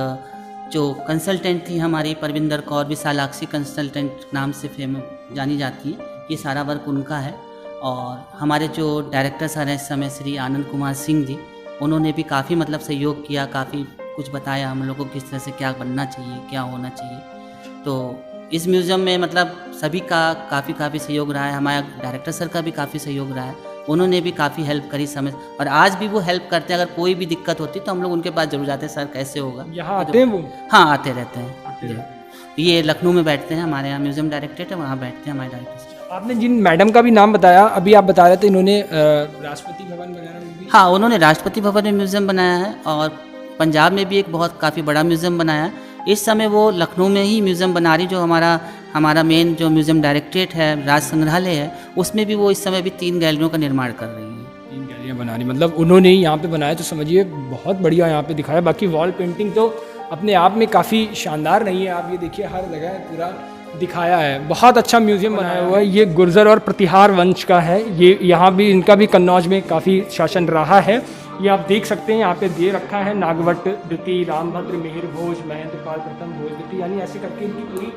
जो कंसल्टेंट थी हमारी परविंदर कौर, विशालाक्षी कंसल्टेंट नाम से फेमस जानी जाती है, ये सारा वर्क उनका है। और हमारे जो डायरेक्टर सर हैं इस समय श्री आनंद कुमार सिंह जी, उन्होंने भी काफ़ी मतलब सहयोग किया, काफ़ी कुछ बताया हम लोगों को किस तरह से क्या बनना चाहिए, क्या होना चाहिए। तो इस म्यूज़ियम में मतलब सभी का काफ़ी सहयोग रहा है, हमारा डायरेक्टर सर का भी काफ़ी सहयोग रहा है, उन्होंने भी काफ़ी हेल्प करी समय, और आज भी वो हेल्प करते हैं। अगर कोई भी दिक्कत होती तो हम लोग उनके पास जरूर जाते हैं, सर कैसे होगा। यहाँ आते हैं वो? हाँ, आते रहते हैं। ये लखनऊ में बैठते हैं, हमारे यहाँ म्यूज़ियम डायरेक्टरेट है, वहाँ बैठते हैं हमारे डायरेक्टर। आपने जिन मैडम का भी नाम बताया, अभी आप बता रहे थे इन्होंने राष्ट्रपति भवन वगैरह में भी? हाँ, उन्होंने राष्ट्रपति भवन में म्यूज़ियम बनाया है और पंजाब में भी एक बहुत काफ़ी बड़ा म्यूज़ियम बनाया। इस समय वो लखनऊ में ही म्यूज़ियम बना रही, जो हमारा मेन जो म्यूज़ियम डायरेक्टरेट है, राज संग्रहालय है, उसमें भी वो इस समय भी 3 गैलरियों का निर्माण कर रही हैं। 3 गैलरियाँ बना रही, मतलब उन्होंने ही यहाँ पे बनाया, तो समझिए बहुत बढ़िया यहाँ पे दिखाया। बाकी वॉल पेंटिंग तो अपने आप में काफ़ी शानदार नहीं है, आप ये देखिए हर जगह पूरा दिखाया है। बहुत अच्छा म्यूज़ियम बनाया हुआ है। ये गुर्जर और प्रतिहार वंश का है। ये यहाँ भी इनका भी कन्नौज में काफ़ी शासन रहा है। ये आप देख सकते हैं, यहाँ पे दे रखा है नागवट द्वितीय, रामभद्र, मिहिर भोज, महेंद्रपाल प्रथम, भोज द्वितीय, यानी ऐसे करके इनकी पूरी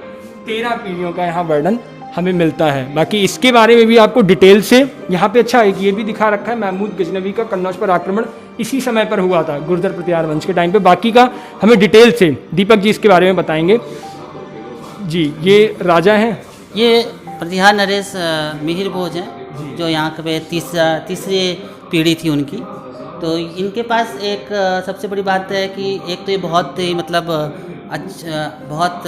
13 पीढ़ियों का यहाँ वर्णन हमें मिलता है। बाकी इसके बारे में भी आपको डिटेल से यहाँ पे अच्छा एक ये भी दिखा रखा है, महमूद गजनवी का कन्नौज पर आक्रमण इसी समय पर हुआ था, गुर्जर प्रतिहार वंश के टाइम पे। बाकी का हमें डिटेल से दीपक जी इसके बारे में बताएंगे। जी, ये राजा हैं, ये प्रतिहार नरेश मिहिर भोज हैं, जो यहाँ पे तीसरी पीढ़ी थी उनकी। तो इनके पास एक सबसे बड़ी बात है कि एक तो ये बहुत ही मतलब बहुत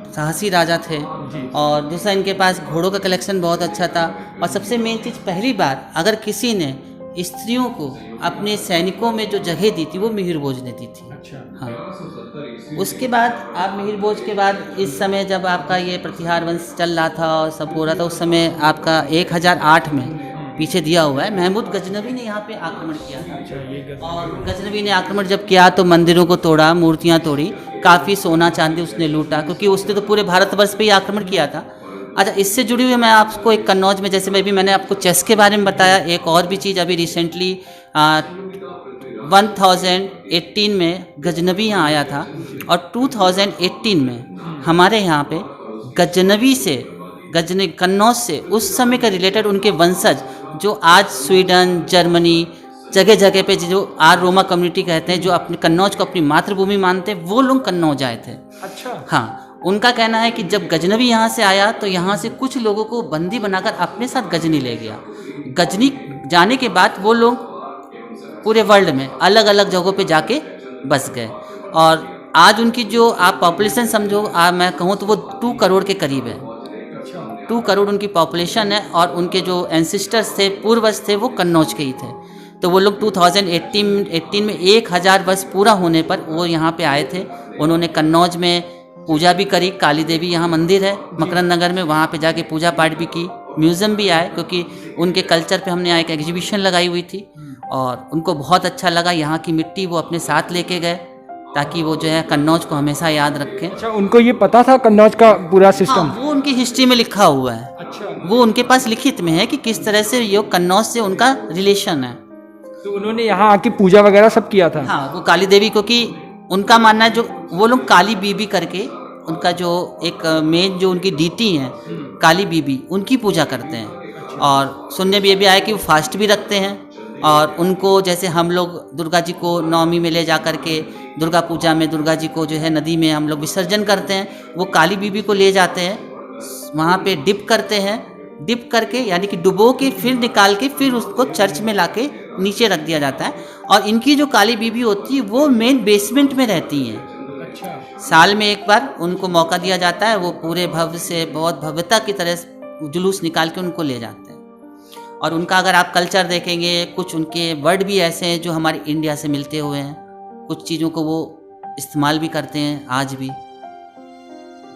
साहसी राजा थे, और दूसरा इनके पास घोड़ों का कलेक्शन बहुत अच्छा था। और सबसे मेन चीज़, पहली बार अगर किसी ने स्त्रियों को अपने सैनिकों में जो जगह दी थी वो मिहिर भोज ने दी थी। अच्छा। हाँ, उसके बाद आप मिहिर भोज के बाद इस समय जब आपका ये प्रतिहार वंश चल रहा था और सब हो रहा था, उस समय आपका 1008 में पीछे दिया हुआ है, महमूद गजनवी ने यहाँ पे आक्रमण किया था। और गजनवी ने आक्रमण जब किया तो मंदिरों को तोड़ा, मूर्तियाँ तोड़ी, काफ़ी सोना चांदी उसने लूटा, क्योंकि उसने तो पूरे भारतवर्ष पे ही आक्रमण किया था। अच्छा, इससे जुड़ी हुई मैं आपको एक कन्नौज में, जैसे मैंने आपको चेस के बारे में बताया, एक और भी चीज़ अभी रिसेंटली 1018 में गजनवी यहाँ आया था, और 2018 में हमारे यहाँ पे कन्नौज से उस समय का रिलेटेड उनके वंशज, जो आज स्वीडन, जर्मनी, जगह जगह पे जो आर रोमा कम्युनिटी कहते हैं, जो अपने कन्नौज को अपनी मातृभूमि मानते हैं, वो लोग कन्नौज आए थे। अच्छा। हाँ, उनका कहना है कि जब गजनवी यहाँ से आया तो यहाँ से कुछ लोगों को बंदी बनाकर अपने साथ गजनी ले गया। गजनी जाने के बाद वो लोग पूरे वर्ल्ड में अलग अलग जगहों पे जाके बस गए, और आज उनकी जो आप पॉपुलेशन समझो, मैं कहूँ तो वो 2 करोड़ के करीब है। 2 करोड़ उनकी पॉपुलेशन है, और उनके जो एंसिस्टर्स थे, पूर्वज थे, वो कन्नौज के ही थे। तो वो लोग 2018 में 1000 वर्ष पूरा होने पर वो यहाँ पे आए थे। उन्होंने कन्नौज में पूजा भी करी, काली देवी यहाँ मंदिर है मकरंद नगर में, वहाँ पे जाके पूजा पाठ भी की, म्यूज़ियम भी आए, क्योंकि उनके कल्चर पे हमने एक एग्जीबिशन लगाई हुई थी, और उनको बहुत अच्छा लगा। यहाँ की मिट्टी वो अपने साथ लेके गए, ताकि वो जो है कन्नौज को हमेशा याद रखें। अच्छा, उनको ये पता था कन्नौज का पूरा सिस्टम? हाँ, वो उनकी हिस्ट्री में लिखा हुआ है। अच्छा। वो उनके पास लिखित में है कि किस तरह से ये कन्नौज से उनका रिलेशन है। तो उन्होंने यहाँ आके पूजा वगैरह सब किया था? हाँ, वो काली देवी, क्योंकि उनका मानना है, जो वो लोग काली बीबी करके, उनका जो एक मेन जो उनकी डीटी हैं काली बीबी, उनकी पूजा करते हैं। और सुनने में ये भी आया कि वो फास्ट भी रखते हैं, और उनको जैसे हम लोग दुर्गा जी को नवमी में ले जा कर के दुर्गा पूजा में दुर्गा जी को जो है नदी में हम लोग विसर्जन करते हैं, वो काली बीबी को ले जाते हैं, वहाँ पे डिप करते हैं, डिप करके यानी कि डुबो के फिर निकाल के फिर उसको चर्च में लाके नीचे रख दिया जाता है। और इनकी जो काली बीबी होती है वो मेन बेसमेंट में रहती हैं। अच्छा। साल में एक बार उनको मौका दिया जाता है, वो पूरे भव्य से बहुत भव्यता की तरह जुलूस निकाल के उनको ले जाते हैं। और उनका अगर आप कल्चर देखेंगे, कुछ उनके वर्ड भी ऐसे हैं जो हमारे इंडिया से मिलते हुए हैं, कुछ चीज़ों को वो इस्तेमाल भी करते हैं आज भी।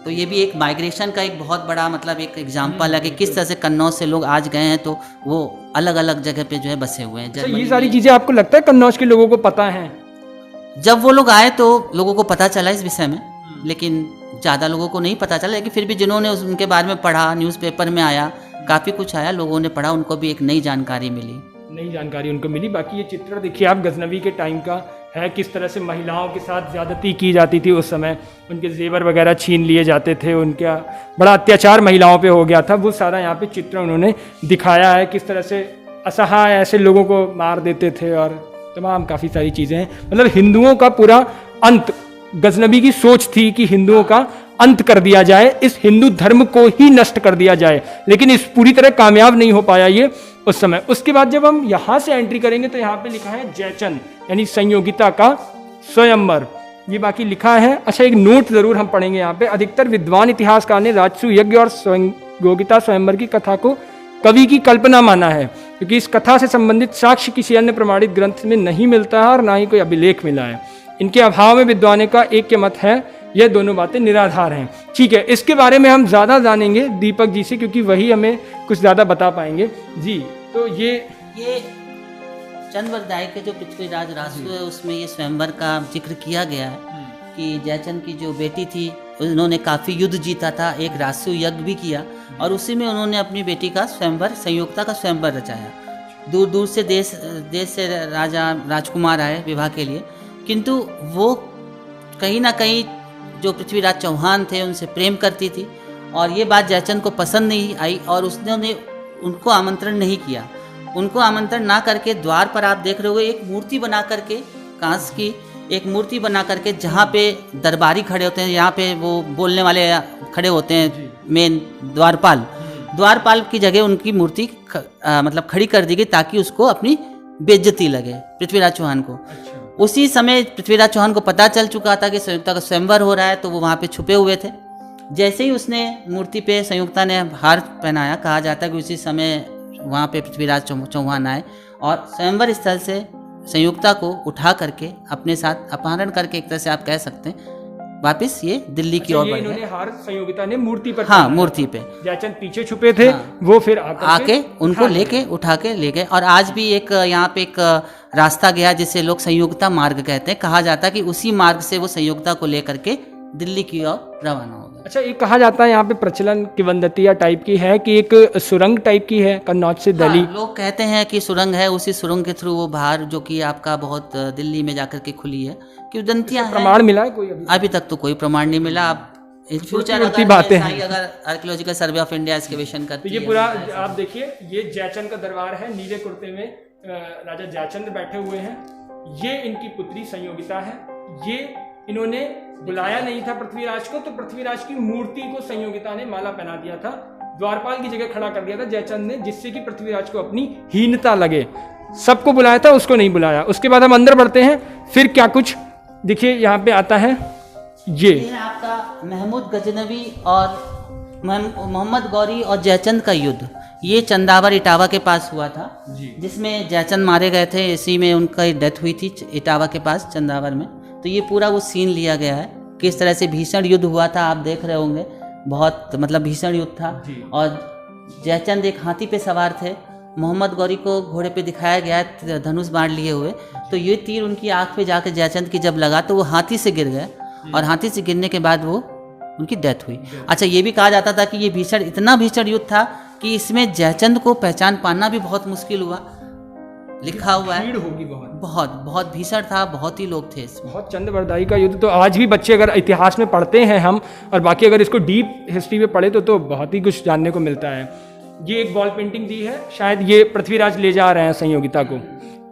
तो ये भी एक माइग्रेशन का एक बहुत बड़ा मतलब एक एग्जाम्पल है कि किस तरह से कन्नौज से लोग आज गए हैं, तो वो अलग अलग जगह पे जो है बसे हुए हैं। अच्छा, ये सारी चीज़ें आपको लगता है कन्नौज के लोगों को पता हैं? जब वो लोग आए तो लोगों को पता चला इस विषय में, लेकिन ज़्यादा लोगों को नहीं पता चला। लेकिन फिर भी जिन्होंने उनके बारे में पढ़ा, न्यूज़पेपर में आया, काफ़ी कुछ आया, लोगों ने पढ़ा, उनको भी एक नई जानकारी मिली। नई जानकारी उनको मिली। बाकी ये चित्र देखिए आप, गजनवी के टाइम का है, किस तरह से महिलाओं के साथ ज़्यादती की जाती थी उस समय, उनके जेवर वगैरह छीन लिए जाते थे, उनका बड़ा अत्याचार महिलाओं पे हो गया था, वो सारा यहाँ पे चित्र उन्होंने दिखाया है। किस तरह से असहाय ऐसे लोगों को मार देते थे, और तमाम काफ़ी सारी चीज़ें हैं। मतलब हिंदुओं का पूरा अंत, गजनवी की सोच थी कि हिंदुओं का अंत कर दिया जाए, इस हिंदू धर्म को ही नष्ट कर दिया जाए, लेकिन इस पूरी तरह कामयाब नहीं हो पाया ये उस समय। उसके बाद जब हम यहाँ से एंट्री करेंगे तो यहाँ पे लिखा है जयचंद, यानी संयोगिता का स्वयंवर, ये बाकी लिखा है। अच्छा, एक नोट जरूर हम पढ़ेंगे यहाँ पे। अधिकतर विद्वान इतिहासकार ने राजसू यज्ञ और संयोगिता स्वयंवर की कथा को कवि की कल्पना माना है, क्योंकि इस कथा से संबंधित साक्ष्य किसी अन्य प्रमाणित ग्रंथ में नहीं मिलता है और ना ही कोई अभिलेख मिला है। इनके अभाव में विद्वानों का ऐक्य मत है, यह दोनों बातें निराधार हैं। ठीक है, इसके बारे में हम ज़्यादा जानेंगे दीपक जी से, क्योंकि वही हमें कुछ ज़्यादा बता पाएंगे जी। तो ये चंद्रवरदाई के जो पृथ्वीराज रासु है उसमें ये स्वयंवर का जिक्र किया गया है कि जयचंद की जो बेटी थी उन्होंने काफ़ी युद्ध जीता था, एक रासु यज्ञ भी किया और उसी में उन्होंने अपनी बेटी का स्वयंवर, संयुक्ता का स्वयंवर रचाया। दूर दूर से देश से राजा राजकुमार आए विवाह के लिए, किंतु वो कहीं ना कहीं जो पृथ्वीराज चौहान थे उनसे प्रेम करती थी और ये बात जयचंद को पसंद नहीं आई और उसने उनको आमंत्रण नहीं किया। उनको आमंत्रण ना करके द्वार पर आप देख रहे हो एक मूर्ति बना करके, कांस की एक मूर्ति बना करके, जहाँ पे दरबारी खड़े होते हैं, यहाँ पे वो बोलने वाले खड़े होते हैं, मेन द्वारपाल की जगह उनकी मूर्ति मतलब खड़ी कर दी गई ताकि उसको अपनी बेइज्जती लगे पृथ्वीराज चौहान को। उसी समय पृथ्वीराज चौहान को पता चल चुका था कि संयुक्ता का स्वयंवर हो रहा है, तो वो वहाँ पे छुपे हुए थे। जैसे ही उसने मूर्ति पे संयुक्ता ने हार पहनाया, कहा जाता है कि उसी समय वहाँ पे पृथ्वीराज चौहान आए और स्वयंवर स्थल से संयुक्ता को उठा करके अपने साथ अपहरण करके, एक तरह से आप कह सकते हैं, वापस ये दिल्ली की ओर बढ़ गए। इन्होंने हार संयोगिता ने मूर्ति पर, हाँ, मूर्ति पे, जयचंद पीछे छुपे थे, हाँ, वो फिर आके उनको लेके उठा के ले गए। और आज भी एक यहाँ पे एक रास्ता गया जिसे लोग संयोगिता मार्ग कहते हैं। कहा जाता है कि उसी मार्ग से वो संयोगिता को लेकर के दिल्ली की ओर रवाना हो गए। अच्छा, एक कहा जाता है यहाँ पे प्रचलन किंवदंतिया टाइप की है कि एक सुरंग टाइप की है कन्नौज से दिल्ली। हाँ, लोग कहते हैं कि सुरंग है, उसी सुरंग के थ्रू वो बाहर जो कि आपका बहुत दिल्ली में जाकर के खुली है, किंवदंतियां हैं। प्रमाण मिला है कोई? अभी तक तो कोई प्रमाण नहीं मिला। आप फ्यूचर अगर archaeological survey of India excavation करती है, तो ये पूरा आप देखिए, ये जयचंद का दरबार है, नीले कुर्ते में राजा जयचंद बैठे हुए हैं। ये इनकी पुत्री संयोगिता है। ये इन्होंने बुलाया नहीं था पृथ्वीराज को, तो पृथ्वीराज की मूर्ति को संयोगिता ने माला पहना दिया था, द्वारपाल की जगह खड़ा कर दिया था जयचंद ने, जिससे कि पृथ्वीराज को अपनी हीनता लगे। सबको बुलाया था, उसको नहीं बुलाया। उसके बाद हम अंदर बढ़ते हैं, फिर क्या कुछ देखिए यहाँ पे आता है। ये आपका महमूद गजनवी और मोहम्मद गौरी और जयचंद का युद्ध, ये चंदावर इटावा के पास हुआ था, जिसमें जयचंद मारे गए थे। इसी में उनका डेथ हुई थी इटावा के पास, चंदावर में। तो ये पूरा वो सीन लिया गया है, किस तरह से भीषण युद्ध हुआ था, आप देख रहे होंगे। बहुत मतलब भीषण युद्ध था। और जयचंद एक हाथी पे सवार थे, मोहम्मद गौरी को घोड़े पे दिखाया गया है धनुष बाण लिए हुए। तो ये तीर उनकी आंख पे जाकर जयचंद की जब लगा तो वो हाथी से गिर गए और हाथी से गिरने के बाद वो उनकी डेथ हुई। अच्छा, ये भी कहा जाता था कि ये इतना भीषण युद्ध था कि इसमें जयचंद को पहचान पाना भी बहुत मुश्किल हुआ। लिखा हुआ है, होगी बहुत भीषण था, बहुत ही लोग थे इसमें। बहुत चंद्रवरदाई का युद्ध तो आज भी बच्चे अगर इतिहास में पढ़ते हैं हम, और बाकी अगर इसको डीप हिस्ट्री में पढ़े तो बहुत ही कुछ जानने को मिलता है। ये एक वॉल पेंटिंग दी है, शायद ये पृथ्वीराज ले जा रहे हैं संयोगिता को।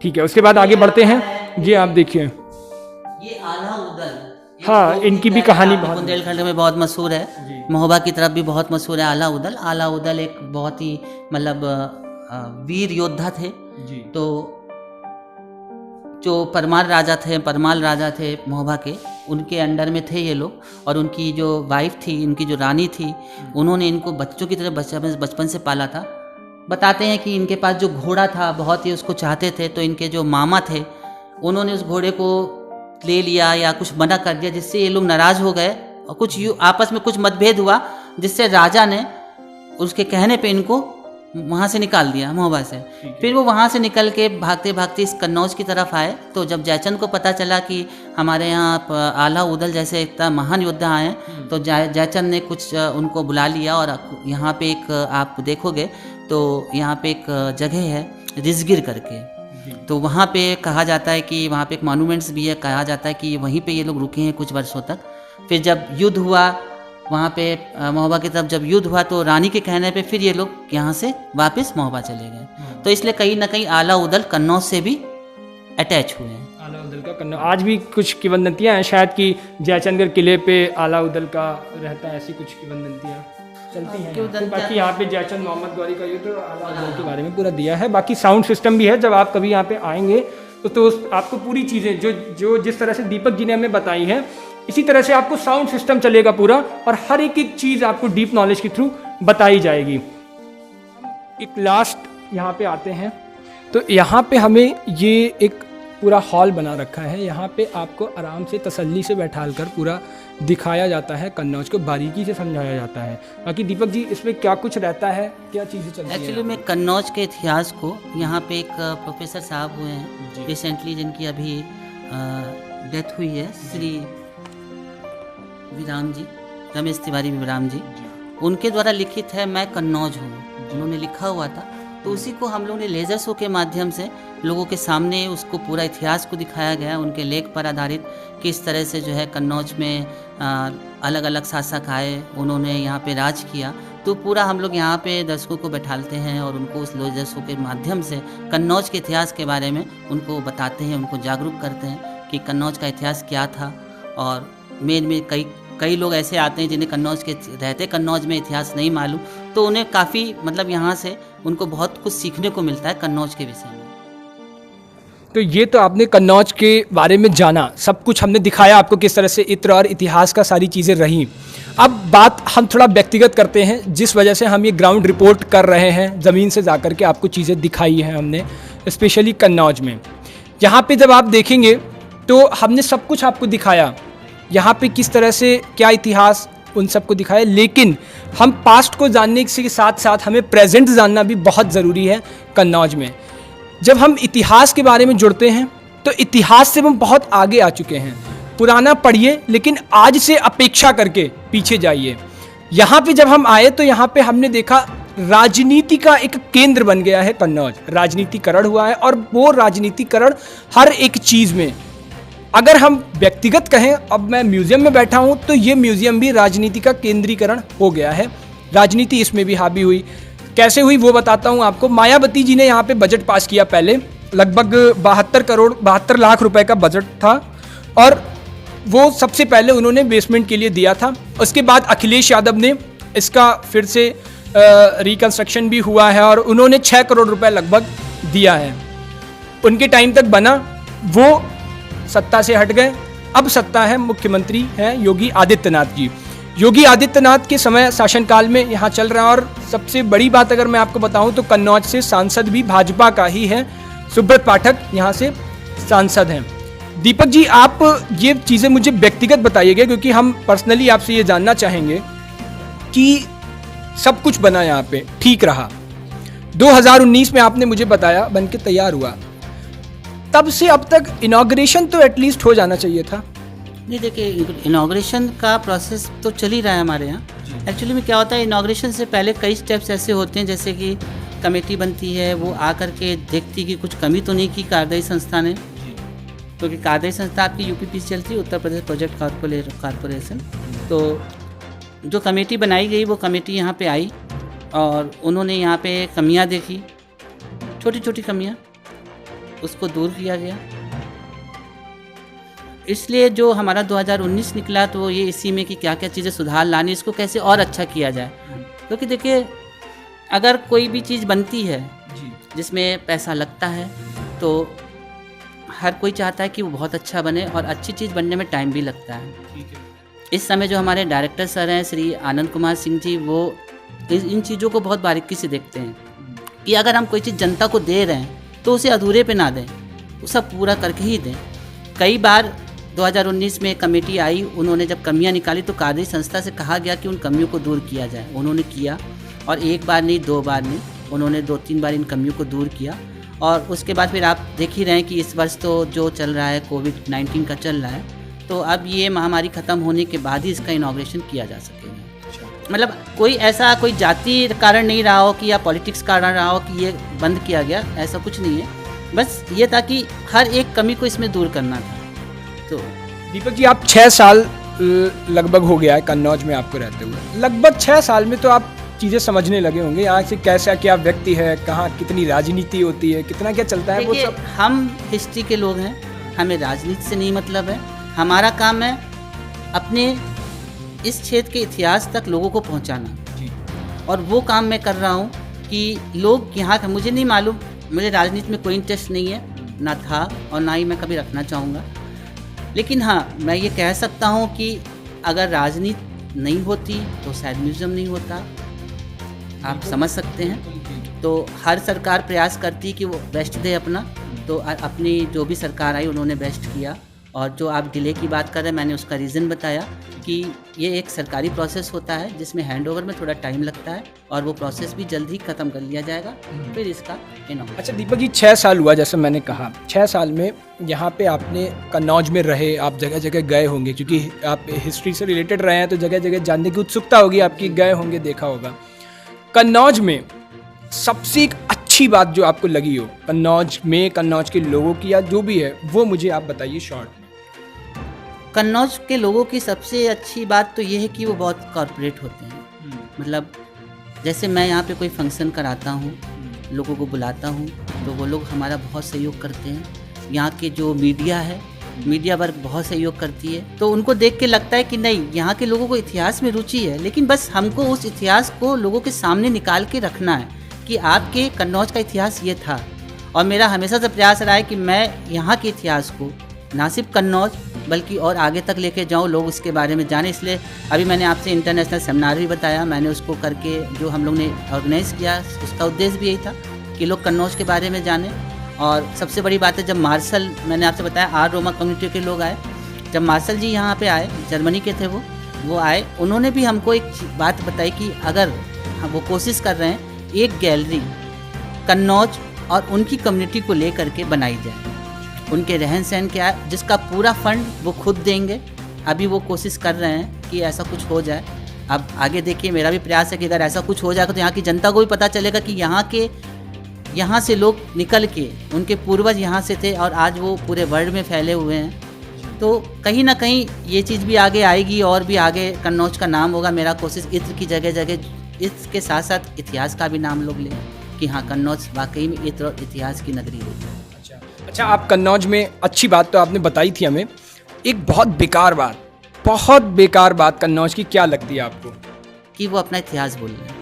ठीक है, उसके बाद आगे बढ़ते हैं। ये आप देखिए, ये आला उदल, हाँ, इनकी भी कहानी बहुत बुंदेलखंड में बहुत मशहूर है, महोबा की तरफ भी बहुत मशहूर है। आला उदल एक बहुत ही मतलब वीर योद्धा थे जी। तो जो परमाल राजा थे महोबा के, उनके अंडर में थे ये लोग। और उनकी जो वाइफ थी, इनकी जो रानी थी, उन्होंने इनको बच्चों की तरह बचपन से पाला था। बताते हैं कि इनके पास जो घोड़ा था, बहुत ही उसको चाहते थे, तो इनके जो मामा थे उन्होंने उस घोड़े को ले लिया या कुछ मना कर दिया, जिससे ये लोग नाराज़ हो गए और कुछ आपस में कुछ मतभेद हुआ, जिससे राजा ने उसके कहने पे इनको वहाँ से निकाल दिया, महोबा से। फिर वो वहाँ से निकल के भागते भागते इस कन्नौज की तरफ आए। तो जब जयचंद को पता चला कि हमारे यहाँ आला उदल जैसे इतना महान योद्धा आए, तो जयचंद ने कुछ उनको बुला लिया। और यहाँ पे एक आप देखोगे तो यहाँ पे एक जगह है रिजगिर करके, तो वहाँ पे कहा जाता है कि वहाँ पे एक मॉन्यूमेंट्स भी है, कहा जाता है कि वहीं पे ये लोग रुके हैं कुछ वर्षों तक। फिर जब युद्ध हुआ वहाँ पे महोबा की तरफ जब युद्ध हुआ, तो रानी के कहने पे फिर ये लोग यहाँ से वापस महोबा चले गए। तो इसलिए कहीं ना कहीं आला उदल कन्नौज से भी अटैच हुए हैं। आला उदल का कन्नौज, आज भी कुछ किंवदंतियाँ हैं शायद कि जयचंदगढ़ किले पे आला उदल का रहता है, ऐसी कुछ किंवदंतियाँ चलती हैं। तो बाकी यहाँ पे जयचंद मोहम्मद गौरी का युद्ध और आला उदल के बारे में पूरा दिया है। बाकी साउंड सिस्टम भी है, जब आप कभी यहाँ पे आएंगे तो आपको पूरी चीज़ें जो जिस तरह से दीपक जी ने हमें बताई है, इसी तरह से आपको साउंड सिस्टम चलेगा पूरा, और हर एक चीज़ आपको डीप नॉलेज के थ्रू बताई जाएगी। एक लास्ट यहाँ पे आते हैं, तो यहाँ पे हमें ये एक पूरा हॉल बना रखा है। यहाँ पे आपको आराम से तसल्ली से बैठाल कर पूरा दिखाया जाता है, कन्नौज को बारीकी से समझाया जाता है। बाकी दीपक जी इसमें क्या कुछ रहता है, क्या चीज़ें चलती हैं? एक्चुअली में कन्नौज के इतिहास को यहाँ पे एक प्रोफेसर साहब हुए हैं रिसेंटली, जिनकी अभी डेथ हुई है, श्री विराम जी, रमेश तिवारी विराम जी, उनके द्वारा लिखित है मैं कन्नौज हूँ, उन्होंने लिखा हुआ था। तो उसी को हम लोग ने लेज़र शो के माध्यम से लोगों के सामने उसको पूरा इतिहास को दिखाया गया, उनके लेख पर आधारित किस तरह से जो है कन्नौज में अलग अलग शासक आए, उन्होंने यहाँ पे राज किया। तो पूरा हम लोग यहाँ पे दर्शकों को बैठालते हैं और उनको उस लेज़र शो के माध्यम से कन्नौज के इतिहास के बारे में उनको बताते हैं, उनको जागरूक करते हैं कि कन्नौज का इतिहास क्या था। और मेन में कई लोग ऐसे आते हैं जिन्हें कन्नौज के रहते कन्नौज में इतिहास नहीं मालूम, तो उन्हें काफ़ी मतलब यहाँ से उनको बहुत कुछ सीखने को मिलता है कन्नौज के विषय में। तो ये तो आपने कन्नौज के बारे में जाना, सब कुछ हमने दिखाया आपको किस तरह से इत्र और इतिहास का सारी चीज़ें रहीं। अब बात हम थोड़ा व्यक्तिगत करते हैं, जिस वजह से हम ये ग्राउंड रिपोर्ट कर रहे हैं, ज़मीन से जाकर के आपको चीज़ें दिखाई हैं हमने, स्पेशली कन्नौज में। यहाँ पे जब आप देखेंगे तो हमने सब कुछ आपको दिखाया, यहाँ पे किस तरह से क्या इतिहास, उन सबको दिखाया। लेकिन हम पास्ट को जानने के साथ साथ हमें प्रेजेंट जानना भी बहुत ज़रूरी है कन्नौज में। जब हम इतिहास के बारे में जुड़ते हैं तो इतिहास से हम बहुत आगे आ चुके हैं। पुराना पढ़िए लेकिन आज से अपेक्षा करके पीछे जाइए। यहाँ पे जब हम आए तो यहाँ पे हमने देखा राजनीति का एक केंद्र बन गया है कन्नौज, राजनीतिकरण हुआ है। और वो राजनीतिकरण हर एक चीज़ में, अगर हम व्यक्तिगत कहें, अब मैं म्यूज़ियम में बैठा हूँ तो ये म्यूज़ियम भी राजनीति का केंद्रीकरण हो गया है। राजनीति इसमें भी हावी हुई। कैसे हुई वो बताता हूँ आपको। मायावती जी ने यहाँ पे बजट पास किया, पहले लगभग 72 लाख रुपए का बजट था और वो सबसे पहले उन्होंने बेसमेंट के लिए दिया था। उसके बाद अखिलेश यादव ने इसका फिर से रिकंस्ट्रक्शन भी हुआ है और उन्होंने 6 करोड़ रुपए लगभग दिया है। उनके टाइम तक बना, वो सत्ता से हट गए। अब सत्ता है, मुख्यमंत्री हैं योगी आदित्यनाथ जी। योगी आदित्यनाथ के समय शासनकाल में यहाँ चल रहा है। और सबसे बड़ी बात अगर मैं आपको बताऊं तो कन्नौज से सांसद भी भाजपा का ही है, सुब्रत पाठक यहाँ से सांसद हैं। दीपक जी आप ये चीज़ें मुझे व्यक्तिगत बताइएगा, क्योंकि हम पर्सनली आपसे ये जानना चाहेंगे कि सब कुछ बना यहाँ पे ठीक रहा, 2019 में आपने मुझे बताया बन के तैयार हुआ, तब से अब तक इनॉग्रेशन तो एटलीस्ट हो जाना चाहिए था। नहीं देखिए, इनॉग्रेशन का प्रोसेस तो चल ही रहा है हमारे यहाँ। एक्चुअली में क्या होता है, इनॉग्रेशन से पहले कई स्टेप्स ऐसे होते हैं, जैसे कि कमेटी बनती है, वो आकर के देखती कि कुछ कमी तो नहीं की कार्यदायी संस्था ने, क्योंकि कार्यदायी संस्था आपकी यूपीपीसी चलती है, उत्तर प्रदेश प्रोजेक्ट कॉरपोरेशन। तो जो कमेटी बनाई गई वो कमेटी यहाँ पे आई और उन्होंने यहाँ पे कमियाँ देखी, छोटी छोटी कमियाँ, उसको दूर किया गया। इसलिए जो हमारा 2019 निकला तो ये इसी में कि क्या क्या चीज़ें सुधार लानी, इसको कैसे और अच्छा किया जाए। क्योंकि देखिए, अगर कोई भी चीज़ बनती है जिसमें पैसा लगता है तो हर कोई चाहता है कि वो बहुत अच्छा बने, और अच्छी चीज़ बनने में टाइम भी लगता है। इस समय जो हमारे डायरेक्टर सर हैं श्री आनंद कुमार सिंह जी, वो इन चीज़ों को बहुत बारीकी से देखते हैं कि अगर हम कोई चीज़ जनता को दे रहे हैं तो उसे अधूरे पे ना दें, उसे पूरा करके ही दें। कई बार 2019 में कमेटी आई, उन्होंने जब कमियां निकाली तो कार्यदायी संस्था से कहा गया कि उन कमियों को दूर किया जाए। उन्होंने किया, और एक बार नहीं, 2 बार नहीं, उन्होंने 2-3 बार इन कमियों को दूर किया। और उसके बाद फिर आप देख ही रहे हैं कि इस वर्ष तो जो चल रहा है कोविड-19 का चल रहा है, तो अब ये महामारी ख़त्म होने के बाद ही इसका इनॉग्रेशन किया जा सकेगा। मतलब कोई जाति कारण नहीं रहा हो कि या पॉलिटिक्स कारण रहा हो कि ये बंद किया गया, ऐसा कुछ नहीं है। बस ये था कि हर एक कमी को इसमें दूर करना था। तो दीपक जी आप 6 साल लगभग हो गया है कन्नौज में आपको रहते हुए। लगभग 6 साल में तो आप चीज़ें समझने लगे होंगे, यहाँ से कैसा क्या व्यक्ति है, कहाँ कितनी राजनीति होती है, कितना क्या चलता है, वो सब। हम हिस्ट्री के लोग हैं, हमें राजनीति से नहीं मतलब है। हमारा काम है अपने इस क्षेत्र के इतिहास तक लोगों को पहुंचाना जी। और वो काम मैं कर रहा हूं कि लोग यहाँ का, मुझे नहीं मालूम, मुझे राजनीति में कोई इंटरेस्ट नहीं है, ना था और ना ही मैं कभी रखना चाहूँगा। लेकिन हाँ, मैं ये कह सकता हूँ कि अगर राजनीति नहीं होती तो शायद म्यूज़ियम नहीं होता, आप समझ सकते हैं। तो हर सरकार प्रयास करती है कि वो बेस्ट दे अपना, तो अपनी जो भी सरकार आई उन्होंने बेस्ट किया। और जो आप डिले की बात कर रहे हैं, मैंने उसका रीज़न बताया कि ये एक सरकारी प्रोसेस होता है जिसमें हैंडओवर में थोड़ा टाइम लगता है और वो प्रोसेस भी जल्द ही ख़त्म कर लिया जाएगा, फिर इसका इनॉग्रेशन। अच्छा दीपक जी, 6 साल हुआ जैसे मैंने कहा, 6 साल में यहाँ पे आपने कन्नौज में रहे, आप जगह जगह गए होंगे क्योंकि आप हिस्ट्री से रिलेटेड रहे हैं तो जगह जगह जानने की उत्सुकता होगी आपकी, गए होंगे, देखा होगा। कन्नौज में सबसे एक अच्छी बात जो आपको लगी हो कन्नौज में, कन्नौज के लोगों की या जो भी है, वो मुझे आप बताइए शॉर्ट में। कन्नौज के लोगों की सबसे अच्छी बात तो ये है कि वो बहुत कॉर्पोरेट होते हैं। मतलब जैसे मैं यहाँ पे कोई फंक्शन कराता हूँ, लोगों को बुलाता हूँ, तो वो लोग हमारा बहुत सहयोग करते हैं। यहाँ के जो मीडिया है, मीडिया वर्ग बहुत सहयोग करती है, तो उनको देख के लगता है कि नहीं, यहाँ के लोगों को इतिहास में रुचि है, लेकिन बस हमको उस इतिहास को लोगों के सामने निकाल के रखना है कि आपके कन्नौज का इतिहास ये था। और मेरा हमेशा से प्रयास रहा है कि मैं यहाँ के इतिहास को ना सिर्फ कन्नौज बल्कि और आगे तक लेके जाऊँ, लोग उसके बारे में जाने। इसलिए अभी मैंने आपसे इंटरनेशनल सेमिनार भी बताया, मैंने उसको करके जो हम लोग ने ऑर्गेनाइज़ किया, उसका उद्देश्य भी यही था कि लोग कन्नौज के बारे में जाने। और सबसे बड़ी बात है, जब मार्शल, मैंने आपसे बताया आर रोमा कम्युनिटी के लोग आए, जब मार्शल जी यहाँ पे आए, जर्मनी के थे वो आए, उन्होंने भी हमको एक बात बताई कि अगर वो कोशिश कर रहे हैं एक गैलरी कन्नौज और उनकी कम्युनिटी को ले करके बनाई जाए, उनके रहन सहन क्या है, जिसका पूरा फंड वो खुद देंगे। अभी वो कोशिश कर रहे हैं कि ऐसा कुछ हो जाए। अब आगे देखिए, मेरा भी प्रयास है कि अगर ऐसा कुछ हो जाएगा तो यहाँ की जनता को भी पता चलेगा कि यहाँ से लोग निकल के, उनके पूर्वज यहाँ से थे और आज वो पूरे वर्ल्ड में फैले हुए हैं। तो कहीं ना कहीं ये चीज़ भी आगे आएगी और भी आगे कन्नौज का नाम होगा। मेरा कोशिश इत्र की जगह जगह, इसके साथ साथ इतिहास का भी नाम लोग लें कि हाँ, कन्नौज वाकई में इत्र और इतिहास की नगरी होगी। अच्छा, आप कन्नौज में, अच्छी बात तो आपने बताई थी हमें, एक बहुत बेकार बात कन्नौज की क्या लगती है आपको? कि वो अपना इतिहास भूल गए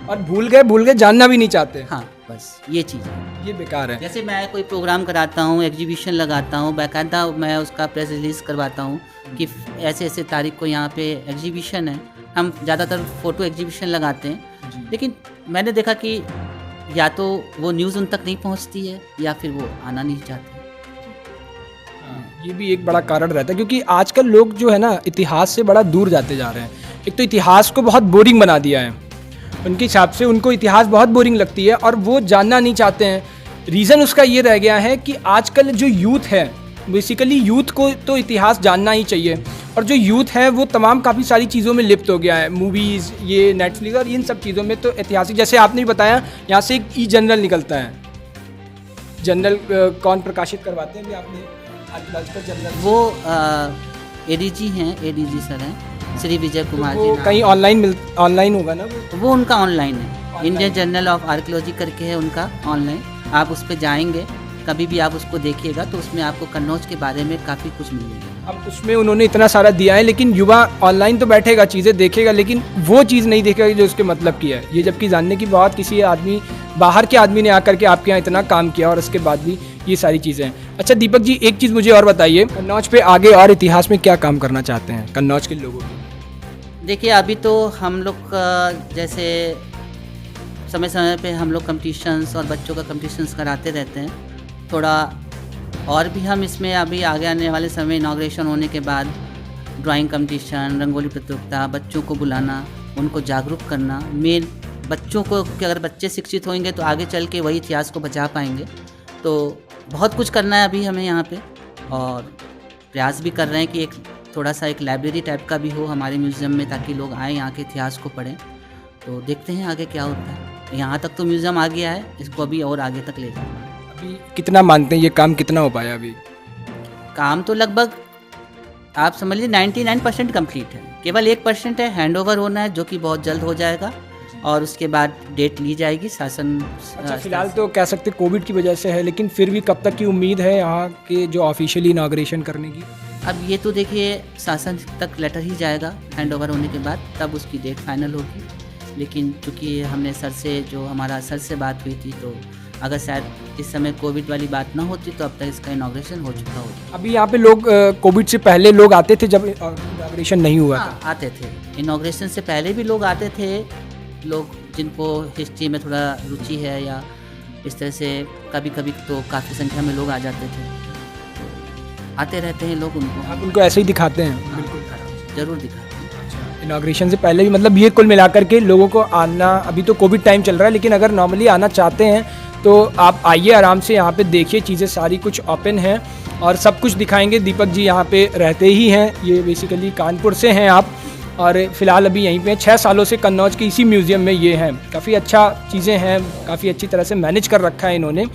और भूल गए, जानना भी नहीं चाहते। हाँ, बस ये चीज़ है, ये बेकार है। जैसे मैं कोई प्रोग्राम कराता हूँ, एग्जीबिशन लगाता हूँ, बाकायदा मैं उसका प्रेस रिलीज़ करवाता हूँ कि ऐसे ऐसे तारीख को यहाँ पे एग्जीबिशन है। हम ज़्यादातर फ़ोटो एग्जीबिशन लगाते हैं, लेकिन मैंने देखा कि या तो वो न्यूज़ उन तक नहीं पहुंचती है या फिर वो आना नहीं चाहते। ये भी एक बड़ा कारण रहता है क्योंकि आजकल लोग जो है ना, इतिहास से बड़ा दूर जाते जा रहे हैं। एक तो इतिहास को बहुत बोरिंग बना दिया है, उनके हिसाब से उनको इतिहास बहुत बोरिंग लगती है और वो जानना नहीं चाहते हैं। रीज़न उसका ये रह गया है कि आजकल जो यूथ है, बेसिकली यूथ को तो इतिहास जानना ही चाहिए, और जो यूथ है वो तमाम काफ़ी सारी चीज़ों में लिप्त हो गया है, मूवीज़, ये नेटफ्लिक्स और इन सब चीज़ों में। तो ऐतिहासिक, जैसे आपने भी बताया, यहाँ से एक ई जर्नल निकलता है, जर्नल कौन प्रकाशित करवाते हैं? भी आपने आर्कियोलॉजिकल जर्नल, वो एडीजी हैं, एडीजी सर हैं श्री विजय कुमार जी। जी। कहीं ऑनलाइन होगा ना वो उनका ऑनलाइन है, इंडियन जर्नल ऑफ आर्कियोलॉजी करके है उनका ऑनलाइन। आप उस पर जाएंगे, कभी भी आप उसको देखिएगा तो उसमें आपको कन्नौज के बारे में काफ़ी कुछ मिलेगा। अब उसमें उन्होंने इतना सारा दिया है, लेकिन युवा ऑनलाइन तो बैठेगा, चीज़ें देखेगा, लेकिन वो चीज़ नहीं देखेगा जो उसके मतलब की है। ये जबकि जानने की बात, किसी आदमी, बाहर के आदमी ने आकर के आपके यहाँ इतना काम किया और उसके बाद भी ये सारी चीज़ें हैं। अच्छा दीपक जी, एक चीज़ मुझे और बताइए, कन्नौज पे आगे और इतिहास में क्या काम करना चाहते हैं कन्नौज के लोगों को? देखिए, अभी तो हम लोग जैसे समय समय पे हम लोग कंपटीशंस और बच्चों का कंपटीशंस कराते रहते हैं। थोड़ा और भी हम इसमें अभी आगे आने वाले समय, इनॉग्रेशन होने के बाद ड्राइंग कंपटीशन, रंगोली प्रतियोगिता, बच्चों को बुलाना, उनको जागरूक करना। मेन बच्चों को, कि अगर बच्चे शिक्षित होंगे तो आगे चल के वही इतिहास को बचा पाएंगे। तो बहुत कुछ करना है अभी हमें यहाँ पे, और प्रयास भी कर रहे हैं कि एक थोड़ा सा एक लाइब्रेरी टाइप का भी हो हमारे म्यूज़ियम में, ताकि लोग आएँ यहाँ के इतिहास को पढ़ें। तो देखते हैं आगे क्या होता है। यहाँ तक तो म्यूज़ियम आ गया है, इसको अभी और आगे तक ले जाना है। अभी कितना मानते हैं ये काम कितना हो पाया? अभी काम तो लगभग आप समझ लीजिए 99% कंप्लीट है, केवल 1% है हैंडओवर होना है, जो कि बहुत जल्द हो जाएगा और उसके बाद डेट ली जाएगी शासन। अच्छा, फिलहाल तो कह सकते कोविड की वजह से है, लेकिन फिर भी कब तक की उम्मीद है यहाँ के जो ऑफिशियली इनॉग्रेशन करने की? अब ये तो देखिए शासन तक लेटर ही जाएगा हैंडओवर होने के बाद, तब उसकी डेट फाइनल होगी। लेकिन चूँकि हमने सर से, जो हमारा सर से बात हुई थी, तो अगर शायद इस समय कोविड वाली बात ना होती तो अब तक इसका इनॉग्रेशन हो चुका होता। अभी यहाँ पे लोग कोविड से पहले लोग आते थे जब इनॉग्रेशन नहीं हुआ था? आते थे, इनॉग्रेशन से पहले भी लोग आते थे, लोग जिनको हिस्ट्री में थोड़ा रुचि है या इस तरह से कभी कभी तो काफ़ी संख्या में लोग आ जाते थे, आते रहते हैं लोग, उनको आप उनको ऐसे ही दिखाते हैं? बिल्कुल ज़रूर दिखाते हैं। इनाग्रेशन से पहले भी मतलब ये कुल मिलाकर के लोगों को आना, अभी तो कोविड टाइम चल रहा है, लेकिन अगर नॉर्मली आना चाहते हैं तो आप आइए आराम से, यहाँ पे देखिए, चीज़ें सारी कुछ ओपन हैं और सब कुछ दिखाएंगे। दीपक जी यहाँ पे रहते ही हैं, ये बेसिकली कानपुर से हैं आप, और फ़िलहाल अभी यहीं पे हैं। 6 सालों से कन्नौज के इसी म्यूज़ियम में ये हैं। काफ़ी अच्छा चीज़ें हैं, काफ़ी अच्छी तरह से मैनेज कर रखा है इन्होंने।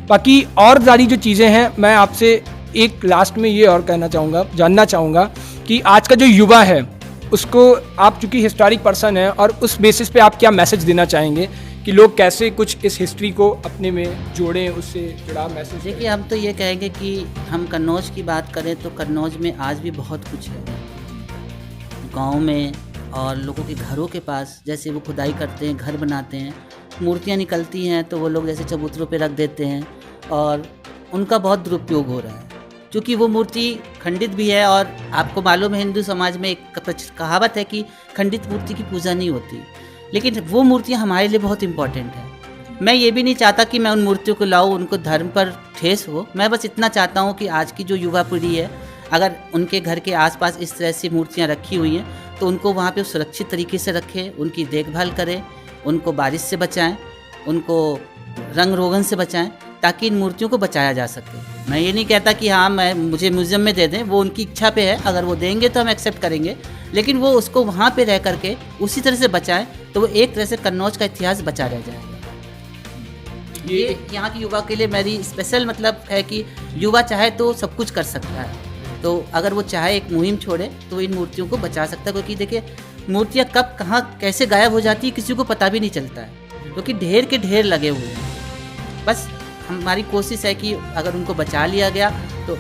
बाकी और सारी जो चीज़ें हैं, मैं आपसे एक लास्ट में ये और जानना चाहूँगा कि आज का जो युवा है उसको, आप चूँकि हिस्टोरिक पर्सन हैं, और उस बेसिस पे आप क्या मैसेज देना चाहेंगे कि लोग कैसे कुछ इस हिस्ट्री को अपने में जोड़ें, उससे जुड़ा मैसेज? देखिए, हम तो ये कहेंगे कि हम कन्नौज की बात करें तो कन्नौज में आज भी बहुत कुछ है। गांव में और लोगों के घरों के पास जैसे वो खुदाई करते हैं, घर बनाते हैं, मूर्तियां निकलती हैं तो वो लोग जैसे चबूतरों पे रख देते हैं और उनका बहुत दुरुपयोग हो रहा है, क्योंकि वो मूर्ति खंडित भी है। और आपको मालूम है, हिंदू समाज में एक कहावत है कि खंडित मूर्ति की पूजा नहीं होती, लेकिन वो मूर्तियाँ हमारे लिए बहुत इम्पॉर्टेंट है। मैं ये भी नहीं चाहता कि मैं उन मूर्तियों को लाऊं, उनको धर्म पर ठेस हो। मैं बस इतना चाहता हूँ कि आज की जो युवा पीढ़ी है, अगर उनके घर के आसपास इस तरह से मूर्तियाँ रखी हुई हैं तो उनको वहाँ पे सुरक्षित तरीके से रखें, उनकी देखभाल करें, उनको बारिश से बचाएं, उनको रंग रोगन से बचाएं, ताकि इन मूर्तियों को बचाया जा सके। मैं ये नहीं कहता कि हाँ मुझे म्यूज़ियम में दे दें, वो उनकी इच्छा पे है, अगर वो देंगे तो हम एक्सेप्ट करेंगे, लेकिन वो उसको वहाँ पे रह करके उसी तरह से बचाएं तो वो एक तरह से कन्नौज का इतिहास बचा रह जाएगा। ये यहाँ के युवा के लिए मेरी स्पेशल मतलब है कि युवा चाहे तो सब कुछ कर सकता है, तो अगर वो चाहे एक मुहिम छोड़े तो इन मूर्तियों को बचा सकता है। क्योंकि देखिए, मूर्तियाँ कब कहाँ कैसे गायब हो जाती है किसी को पता भी नहीं चलता है, क्योंकि ढेर के ढेर लगे हुए हैं। बस हमारी कोशिश है कि अगर उनको बचा लिया गया तो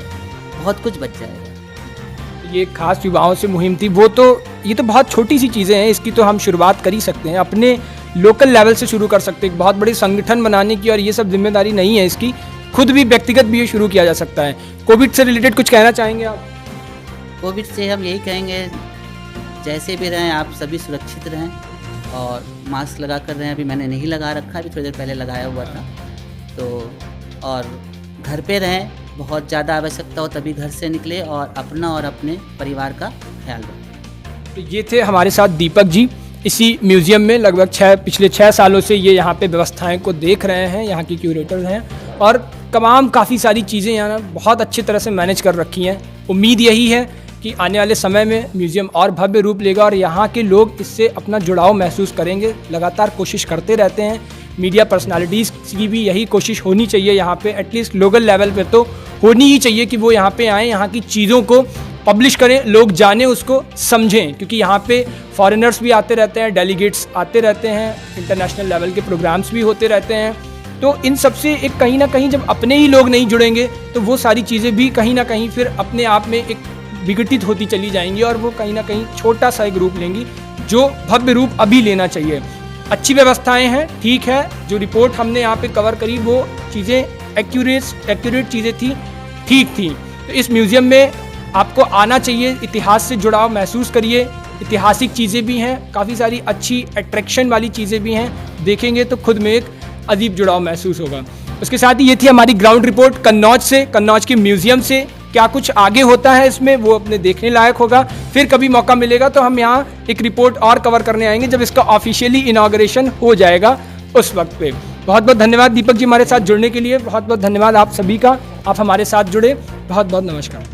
बहुत कुछ बच जाएगा। ये खास युवाओं से मुहिम थी, वो तो ये तो बहुत छोटी सी चीज़ें हैं, इसकी तो हम शुरुआत कर ही सकते हैं, अपने लोकल लेवल से शुरू कर सकते हैं। बहुत बड़ी संगठन बनाने की और ये सब जिम्मेदारी नहीं है इसकी, खुद भी व्यक्तिगत भी ये शुरू किया जा सकता है। कोविड से रिलेटेड कुछ कहना चाहेंगे आप? कोविड से हम यही कहेंगे, जैसे भी रहें आप सभी सुरक्षित रहें और मास्क लगा कर रहें। अभी मैंने नहीं लगा रखा, अभी थोड़ी देर पहले लगाया हुआ था। तो और घर पे रहें, बहुत ज़्यादा आवश्यकता हो तभी घर से निकले और अपना और अपने परिवार का ख्याल रखें। तो ये थे हमारे साथ दीपक जी, इसी म्यूज़ियम में लगभग पिछले 6 सालों से ये यहाँ पे व्यवस्थाएं को देख रहे हैं, यहाँ की क्यूरेटर्स हैं, और तमाम काफ़ी सारी चीज़ें यहाँ बहुत अच्छी तरह से मैनेज कर रखी हैं। उम्मीद यही है कि आने वाले समय में म्यूज़ियम और भव्य रूप लेगा और यहाँ के लोग इससे अपना जुड़ाव महसूस करेंगे। लगातार कोशिश करते रहते हैं, मीडिया पर्सनालिटीज़ की भी यही कोशिश होनी चाहिए यहाँ पे, एटलीस्ट लोकल लेवल पे तो होनी ही चाहिए कि वो यहाँ पे आएँ, यहाँ की चीज़ों को पब्लिश करें, लोग जानें, उसको समझें, क्योंकि यहाँ पे फॉरेनर्स भी आते रहते हैं, डेलीगेट्स आते रहते हैं, इंटरनेशनल लेवल के प्रोग्राम्स भी होते रहते हैं। तो इन सब से एक कहीं ना कहीं जब अपने ही लोग नहीं जुड़ेंगे तो वो सारी चीज़ें भी कहीं ना कहीं फिर अपने आप में एक विघटित होती चली जाएंगी और वो कहीं ना कहीं छोटा सा एक रूप लेंगी, जो भव्य रूप अभी लेना चाहिए। अच्छी व्यवस्थाएं हैं, ठीक है, जो रिपोर्ट हमने यहाँ पे कवर करी वो चीज़ें एक्यूरेट चीज़ें थी, ठीक थी। तो इस म्यूज़ियम में आपको आना चाहिए, इतिहास से जुड़ाव महसूस करिए, ऐतिहासिक चीज़ें भी हैं, काफ़ी सारी अच्छी अट्रैक्शन वाली चीज़ें भी हैं, देखेंगे तो खुद में एक अजीब जुड़ाव महसूस होगा। उसके साथ ही ये थी हमारी ग्राउंड रिपोर्ट कन्नौज से, कन्नौज के म्यूज़ियम से। क्या कुछ आगे होता है इसमें वो अपने देखने लायक होगा, फिर कभी मौका मिलेगा तो हम यहाँ एक रिपोर्ट और कवर करने आएंगे जब इसका ऑफिशियली इनॉग्रेशन हो जाएगा उस वक्त पे। बहुत बहुत धन्यवाद दीपक जी हमारे साथ जुड़ने के लिए, बहुत बहुत धन्यवाद आप सभी का, आप हमारे साथ जुड़े, बहुत बहुत नमस्कार।